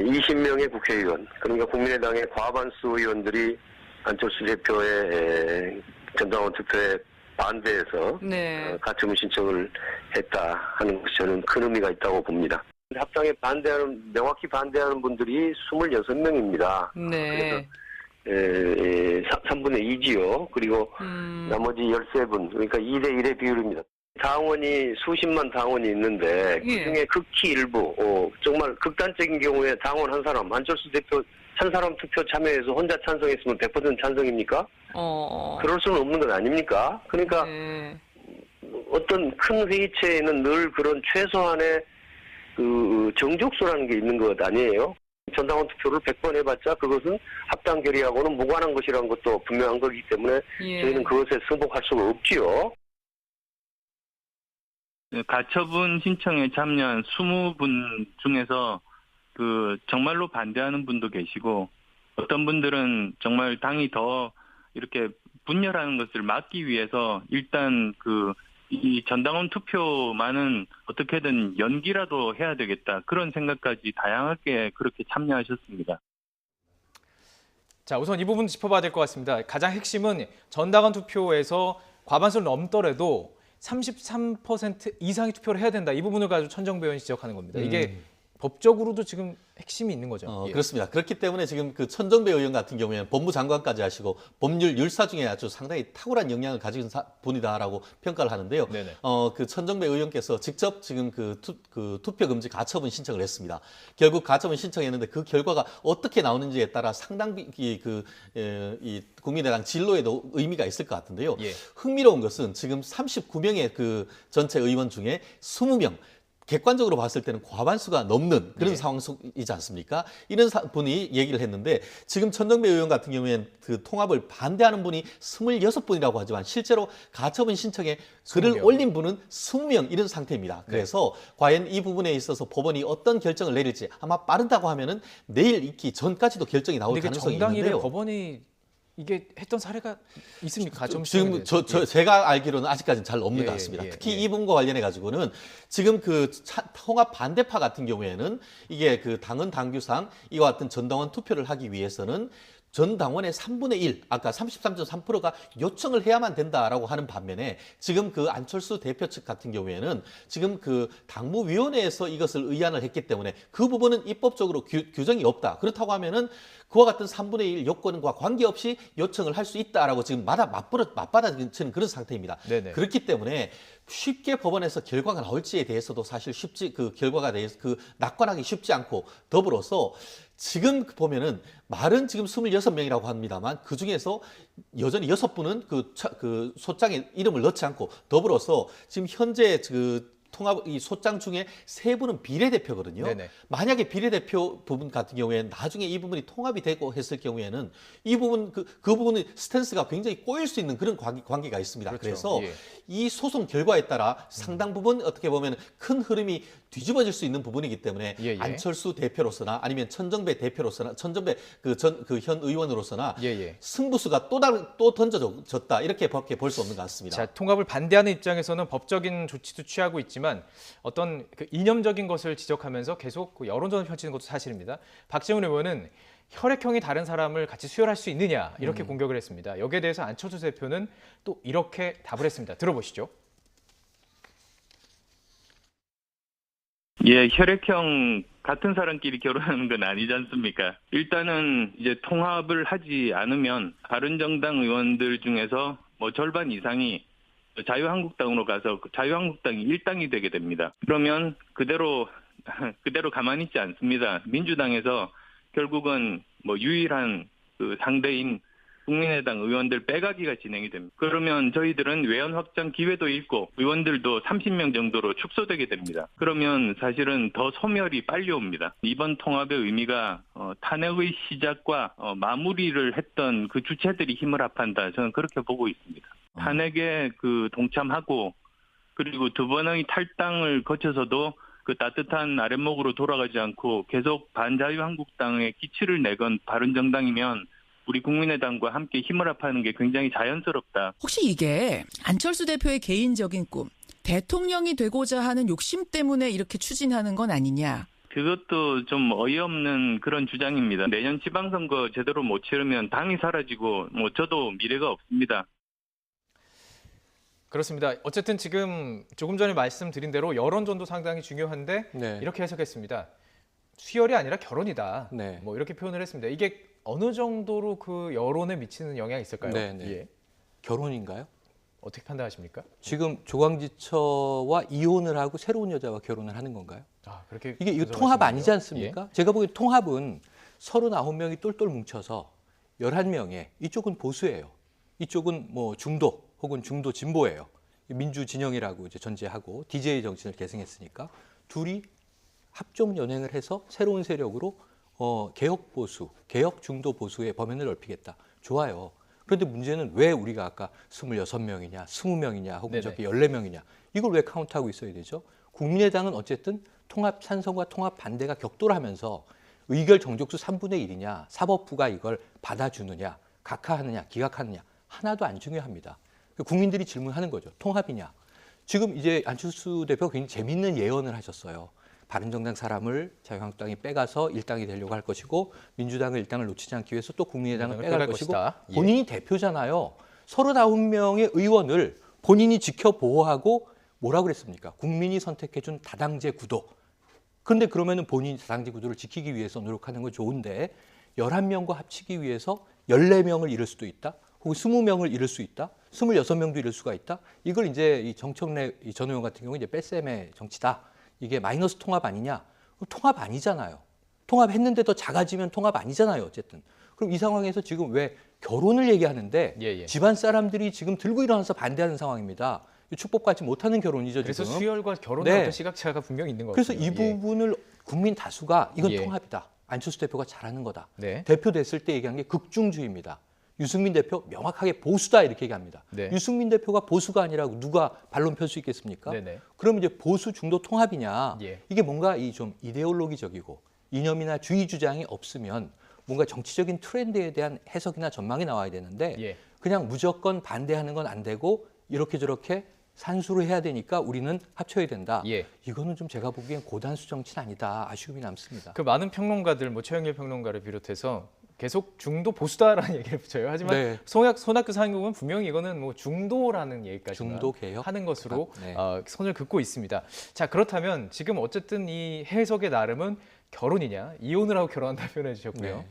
20명의 국회의원, 그러니까 국민의당의 과반수 의원들이 안철수 대표의 전당원 투표에 반대해서 네. 가처분 신청을 했다 하는 것이 저는 큰 의미가 있다고 봅니다. 합당에 명확히 반대하는 분들이 26명입니다. 네. 3분의 2지요. 그리고 나머지 13분, 그러니까 2대 1의 비율입니다. 당원이 수십만 당원이 있는데 예. 그중에 극히 일부, 정말 극단적인 경우에 당원 한 사람, 안철수 대표 한 사람 투표 참여해서 혼자 찬성했으면 100% 찬성입니까? 그럴 수는 없는 것 아닙니까? 그러니까 네. 어떤 큰 회의체에는 늘 그런 최소한의 그 정족수라는 게 있는 것 아니에요? 전당원 투표를 100번 해봤자 그것은 합당 결의하고는 무관한 것이라는 것도 분명한 거기 때문에 예. 저희는 그것에 승복할 수가 없지요. 가처분 신청에 참여한 20분 중에서 그 정말로 반대하는 분도 계시고 어떤 분들은 정말 당이 더 이렇게 분열하는 것을 막기 위해서 일단 이 전당원 투표만은 어떻게든 연기라도 해야 되겠다. 그런 생각까지 다양하게 그렇게 참여하셨습니다. 자, 우선 이 부분 짚어봐야 될 것 같습니다. 가장 핵심은 전당원 투표에서 과반수를 넘더라도 33% 이상의 투표를 해야 된다. 이 부분을 가지고 천정배 의원이 지적하는 겁니다. 이게 법적으로도 지금 핵심이 있는 거죠. 예. 그렇습니다. 그렇기 때문에 지금 그 천정배 의원 같은 경우에는 법무장관까지 하시고 법률 율사 중에 아주 상당히 탁월한 역량을 가지고 있는 분이다라고 평가를 하는데요. 네네. 그 천정배 의원께서 직접 지금 그 투표 금지 가처분 신청을 했습니다. 결국 가처분 신청했는데 그 결과가 어떻게 나오는지에 따라 상당히 이 국민의당 진로에도 의미가 있을 것 같은데요. 예. 흥미로운 것은 지금 39명의 그 전체 의원 중에 20명 객관적으로 봤을 때는 과반수가 넘는 그런 네. 상황이지 않습니까? 이런 분이 얘기를 했는데 지금 천정배 의원 같은 경우에는 그 통합을 반대하는 분이 26분이라고 하지만 실제로 가처분 신청에 글을 20명. 올린 분은 20명 이런 상태입니다. 그래서 과연 이 부분에 있어서 법원이 어떤 결정을 내릴지 아마 빠르다고 하면은 내일 있기 전까지도 결정이 나올 근데 가능성이 정당일에 있는데요. 법원이 이게 했던 사례가 있습니까? 가처분 지금 신청에 제가 알기로는 아직까지는 잘 없는 예, 것 같습니다. 예, 특히 예. 이 부분과 관련해 가지고는 지금 그 통합 반대파 같은 경우에는 이게 그 당헌 당규상 이와 같은 전당원 투표를 하기 위해서는 전 당원의 3분의 1, 아까 33.3%가 요청을 해야만 된다라고 하는 반면에 지금 그 안철수 대표 측 같은 경우에는 지금 그 당무위원회에서 이것을 의안을 했기 때문에 그 부분은 입법적으로 규정이 없다. 그렇다고 하면은 그와 같은 3분의 1 요건과 관계없이 요청을 할 수 있다라고 지금 맞받아치는 그런 상태입니다. 네네. 그렇기 때문에 쉽게 법원에서 결과가 나올지에 대해서도 사실 그 결과가 대해서 낙관하기 쉽지 않고 더불어서 지금 보면은 말은 지금 26명이라고 합니다만 그 중에서 여전히 6분은 그 소장에 이름을 넣지 않고 더불어서 지금 현재 통합 이 소장 중에 3분은 비례대표거든요. 네네. 만약에 비례대표 부분 같은 경우에는 나중에 이 부분이 통합이 되고 했을 경우에는 이 부분 그 부분의 스탠스가 굉장히 꼬일 수 있는 그런 관계가 있습니다. 그렇죠. 그래서 예. 이 소송 결과에 따라 상당 부분 어떻게 보면 큰 흐름이 뒤집어질 수 있는 부분이기 때문에 예, 예. 안철수 대표로서나 아니면 천정배 대표로서나 천정배 현 의원으로서나 예, 예. 승부수가 또 던져졌다 이렇게밖에 볼 수 없는 것 같습니다. 자, 통합을 반대하는 입장에서는 법적인 조치도 취하고 있지만 어떤 그 이념적인 것을 지적하면서 계속 그 여론전을 펼치는 것도 사실입니다. 박지원 의원은 혈액형이 다른 사람을 같이 수혈할 수 있느냐 이렇게 공격을 했습니다. 여기에 대해서 안철수 대표는 또 이렇게 답을 했습니다. 들어보시죠. 예, 혈액형 같은 사람끼리 결혼하는 건 아니지 않습니까? 일단은 이제 통합을 하지 않으면 바른정당 의원들 중에서 뭐 절반 이상이 자유한국당으로 가서 자유한국당이 일당이 되게 됩니다. 그러면 그대로 가만히 있지 않습니다. 민주당에서 결국은 뭐 유일한 그 상대인 국민의당 의원들 빼가기가 진행이 됩니다. 그러면 저희들은 외연 확장 기회도 잃고 의원들도 30명 정도로 축소되게 됩니다. 그러면 사실은 더 소멸이 빨리 옵니다. 이번 통합의 의미가 탄핵의 시작과 마무리를 했던 그 주체들이 힘을 합한다. 저는 그렇게 보고 있습니다. 탄핵에 그 동참하고 그리고 두 번의 탈당을 거쳐서도 그 따뜻한 아랫목으로 돌아가지 않고 계속 반자유한국당의 기치를 내건 바른정당이면 우리 국민의당과 함께 힘을 합하는 게 굉장히 자연스럽다. 혹시 이게 안철수 대표의 개인적인 꿈, 대통령이 되고자 하는 욕심 때문에 이렇게 추진하는 건 아니냐? 그것도 좀 어이없는 그런 주장입니다. 내년 지방선거 제대로 못 치르면 당이 사라지고 뭐 저도 미래가 없습니다. 그렇습니다. 어쨌든 지금 조금 전에 말씀드린 대로 여론전도 상당히 중요한데 네. 이렇게 해석했습니다. 수혈이 아니라 결혼이다. 네. 뭐 이렇게 표현을 했습니다. 이게 어느 정도로 그 여론에 미치는 영향이 있을까요? 네, 네. 예. 결혼인가요? 어떻게 판단하십니까? 지금 조광지처와 이혼을 하고 새로운 여자와 결혼을 하는 건가요? 아, 그렇게 이거 분석하시는군요. 통합 아니지 않습니까? 예. 제가 보기엔 통합은 39명이 똘똘 뭉쳐서 11명에 이쪽은 보수예요. 이쪽은 뭐 중도 혹은 중도 진보예요. 민주 진영이라고 이제 전제하고 DJ 정신을 계승했으니까 둘이 합종 연행을 해서 새로운 세력으로 개혁 보수, 개혁 중도 보수의 범위를 넓히겠다. 좋아요. 그런데 문제는 왜 우리가 아까 26명이냐, 20명이냐, 혹은 네네. 저기 14명이냐 이걸 왜 카운트하고 있어야 되죠? 국민의당은 어쨌든 통합 찬성과 통합 반대가 격돌하면서 의결 정족수 3분의 1이냐, 사법부가 이걸 받아주느냐, 각하하느냐, 기각하느냐 하나도 안 중요합니다. 국민들이 질문하는 거죠. 통합이냐? 지금 이제 안철수 대표가 굉장히 재밌는 예언을 하셨어요. 바른정당 사람을 자유한국당이 빼가서 일당이 되려고 할 것이고 민주당은 일당을 놓치지 않기 위해서 또 국민의당을 빼갈 것이고 예. 본인이 대표잖아요. 39명의 의원을 본인이 지켜보호하고 뭐라고 그랬습니까? 국민이 선택해준 다당제 구도. 그런데 그러면은 본인이 다당제 구도를 지키기 위해서 노력하는 건 좋은데 11명과 합치기 위해서 14명을 잃을 수도 있다. 혹은 20명을 잃을 수 있다. 26명도 잃을 수가 있다. 이걸 이제 이 정청래 전 의원 같은 경우 이제 뺄셈의 정치다. 이게 마이너스 통합 아니냐? 통합 아니잖아요. 통합했는데 더 작아지면 통합 아니잖아요. 어쨌든. 그럼 이 상황에서 지금 왜 결혼을 얘기하는데 예. 집안 사람들이 지금 들고 일어나서 반대하는 상황입니다. 축복받지 못하는 결혼이죠. 그래서 지금. 수혈과 결혼의 네. 어떤 시각차가 분명히 있는 것 그래서 같아요. 이 부분을 국민 다수가 이건 예. 통합이다. 안철수 대표가 잘하는 거다. 네. 대표 됐을 때 얘기한 게 극중주의입니다. 유승민 대표 명확하게 보수다 이렇게 얘기합니다. 네. 유승민 대표가 보수가 아니라고 누가 반론 펼 수 있겠습니까? 네네. 그럼 이제 보수 중도 통합이냐? 예. 이게 뭔가 이 좀 이데올로기적이고 이념이나 주의 주장이 없으면 뭔가 정치적인 트렌드에 대한 해석이나 전망이 나와야 되는데 예. 그냥 무조건 반대하는 건 안 되고 이렇게 저렇게 산수를 해야 되니까 우리는 합쳐야 된다. 예. 이거는 좀 제가 보기엔 고단수 정치는 아니다. 아쉬움이 남습니다. 그 많은 평론가들, 뭐 최영일 평론가를 비롯해서 계속 중도 보수다라는 얘기를 붙여요. 하지만 네. 손학규 상임고문은 분명히 이거는 뭐 중도라는 얘기까지 중도 개혁 하는 것으로 네. 선을 긋고 있습니다. 자, 그렇다면 지금 어쨌든 이 해석의 나름은 결혼이냐, 이혼을 하고 결혼한다 표현해 주셨고요. 네.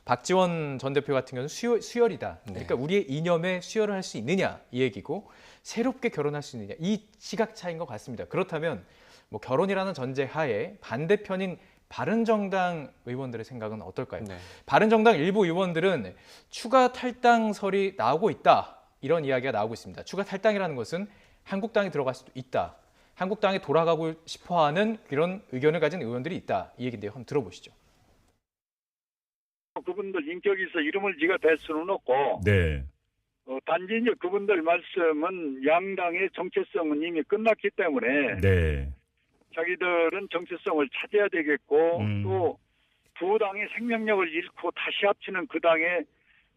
박지원 전 대표 같은 경우는 수혈이다. 네. 그러니까 우리의 이념에 수혈을 할 수 있느냐 이 얘기고 새롭게 결혼할 수 있느냐 이 시각 차이인 것 같습니다. 그렇다면 뭐 결혼이라는 전제 하에 반대편인 바른정당 의원들의 생각은 어떨까요? 네. 바른정당 일부 의원들은 추가 탈당설이 나오고 있다. 이런 이야기가 나오고 있습니다. 추가 탈당이라는 것은 한국당에 들어갈 수도 있다. 한국당에 돌아가고 싶어하는 그런 의견을 가진 의원들이 있다. 이 얘기인데요. 한번 들어보시죠. 그분들 인격이 있어 이름을 지가 댈 수는 없고 네. 단지 이제 그분들 말씀은 양당의 정체성은 이미 끝났기 때문에 네. 자기들은 정체성을 찾아야 되겠고 음. 또 두 당이 생명력을 잃고 다시 합치는 그 당의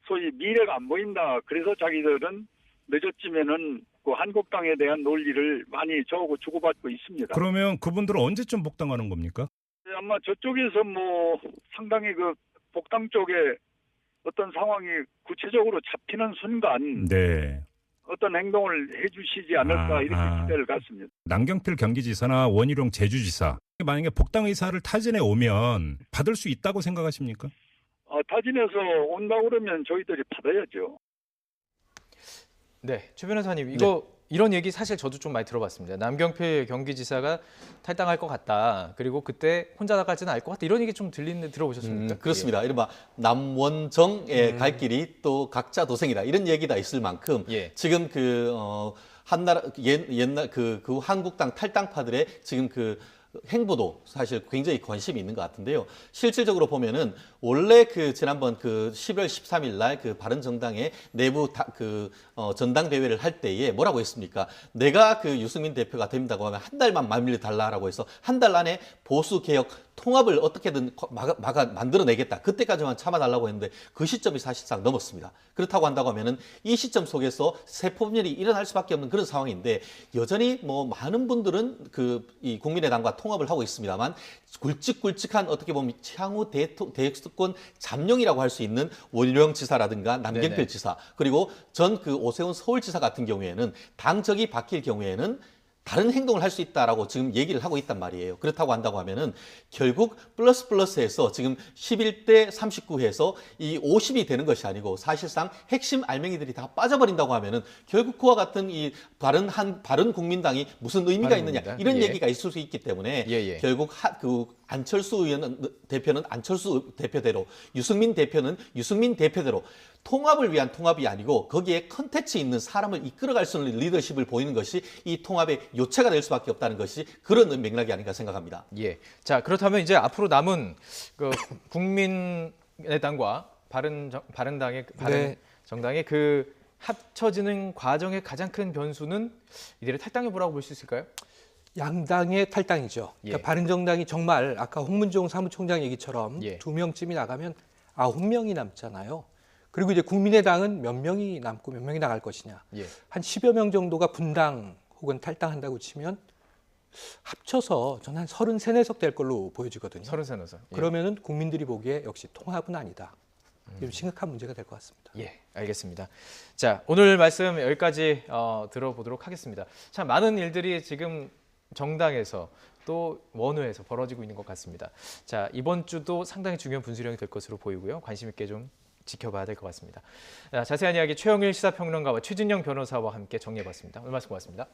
소위 미래가 안 보인다. 그래서 자기들은 늦어지면은 그 한국당에 대한 논리를 많이 저하고 주고받고 있습니다. 그러면 그분들은 언제쯤 복당하는 겁니까? 아마 저쪽에서 뭐 상당히 그 복당 쪽에 어떤 상황이 구체적으로 잡히는 순간 네. 어떤 행동을 해주시지 않을까 이렇게 기대를 갖습니다. 남경필 경기지사나 원희룡 제주지사 만약에 복당 의사를 타진해 오면 받을 수 있다고 생각하십니까? 타진에서 온다고 그러면 저희들이 받아야죠. 네, 최 변호사님 이런 얘기 사실 저도 좀 많이 들어봤습니다. 남경필 경기지사가 탈당할 것 같다. 그리고 그때 혼자 나가지는 않을 것 같다. 이런 얘기 좀 들리는데 들어보셨습니까? 그렇습니다. 이른바 남원정의 갈 길이 또 각자 도생이다. 이런 얘기가 있을 만큼 예. 지금 한나라 옛날 그 한국당 탈당파들의 지금 그 행보도 사실 굉장히 관심이 있는 것 같은데요. 실질적으로 보면은 원래 지난번 11월 13일 날 바른정당의 내부 전당대회를 할 때에 뭐라고 했습니까? 내가 유승민 대표가 됩니다고 하면 한 달만 만밀려 달라라고 해서 한 달 안에 보수 개혁 통합을 어떻게든 만들어내겠다. 그때까지만 참아달라고 했는데 그 시점이 사실상 넘었습니다. 그렇다고 한다고 하면은 이 시점 속에서 세포분열이 일어날 수밖에 없는 그런 상황인데 여전히 뭐 많은 분들은 이 국민의당과 통합을 하고 있습니다만 굵직굵직한 어떻게 보면 향후 대권 잠룡이라고 할 수 있는 원희룡 지사라든가 남경필 네네. 지사 그리고 전 오세훈 서울지사 같은 경우에는 당적이 바뀔 경우에는 다른 행동을 할 수 있다라고 지금 얘기를 하고 있단 말이에요. 그렇다고 한다고 하면은 결국 플러스에서 지금 11대 39에서 이 50이 되는 것이 아니고 사실상 핵심 알맹이들이 다 빠져버린다고 하면은 결국 그와 같은 이 바른 국민당이 무슨 의미가 있느냐 이런 얘기가 있을 수 있기 때문에 결국 안철수 대표는 안철수 대표대로 유승민 대표는 유승민 대표대로 통합을 위한 통합이 아니고 거기에 컨텐츠 있는 사람을 이끌어갈 수 있는 리더십을 보이는 것이 이 통합의 요체가 될 수밖에 없다는 것이 그런 맥락이 아닌가 생각합니다. 예. 자, 그렇다면 이제 앞으로 남은 국민의당과 바른정당의 정당의 합쳐지는 과정의 가장 큰 변수는 이들의 탈당 여부라고 볼 수 있을까요? 양당의 탈당이죠. 그러니까 바른정당이 정말 아까 홍문종 사무총장 얘기처럼 2명쯤이 나가면 9명이 남잖아요. 그리고 이제 국민의당은 몇 명이 남고 몇 명이 나갈 것이냐. 한 10여 명 정도가 분당 혹은 탈당한다고 치면 합쳐서 저는 한 33, 4석 될 걸로 보여지거든요. 33, 4석. 그러면은 국민들이 보기에 역시 통합은 아니다. 좀 심각한 문제가 될 것 같습니다. 예, 알겠습니다. 자, 오늘 말씀 여기까지 들어보도록 하겠습니다. 참 많은 일들이 지금 정당에서 또 원외에서 벌어지고 있는 것 같습니다. 자, 이번 주도 상당히 중요한 분수령이 될 것으로 보이고요. 관심 있게 좀 지켜봐야 될 것 같습니다. 자세한 이야기 최영일 시사평론가와 최진영 변호사와 함께 정리해봤습니다. 오늘 말씀 고맙습니다.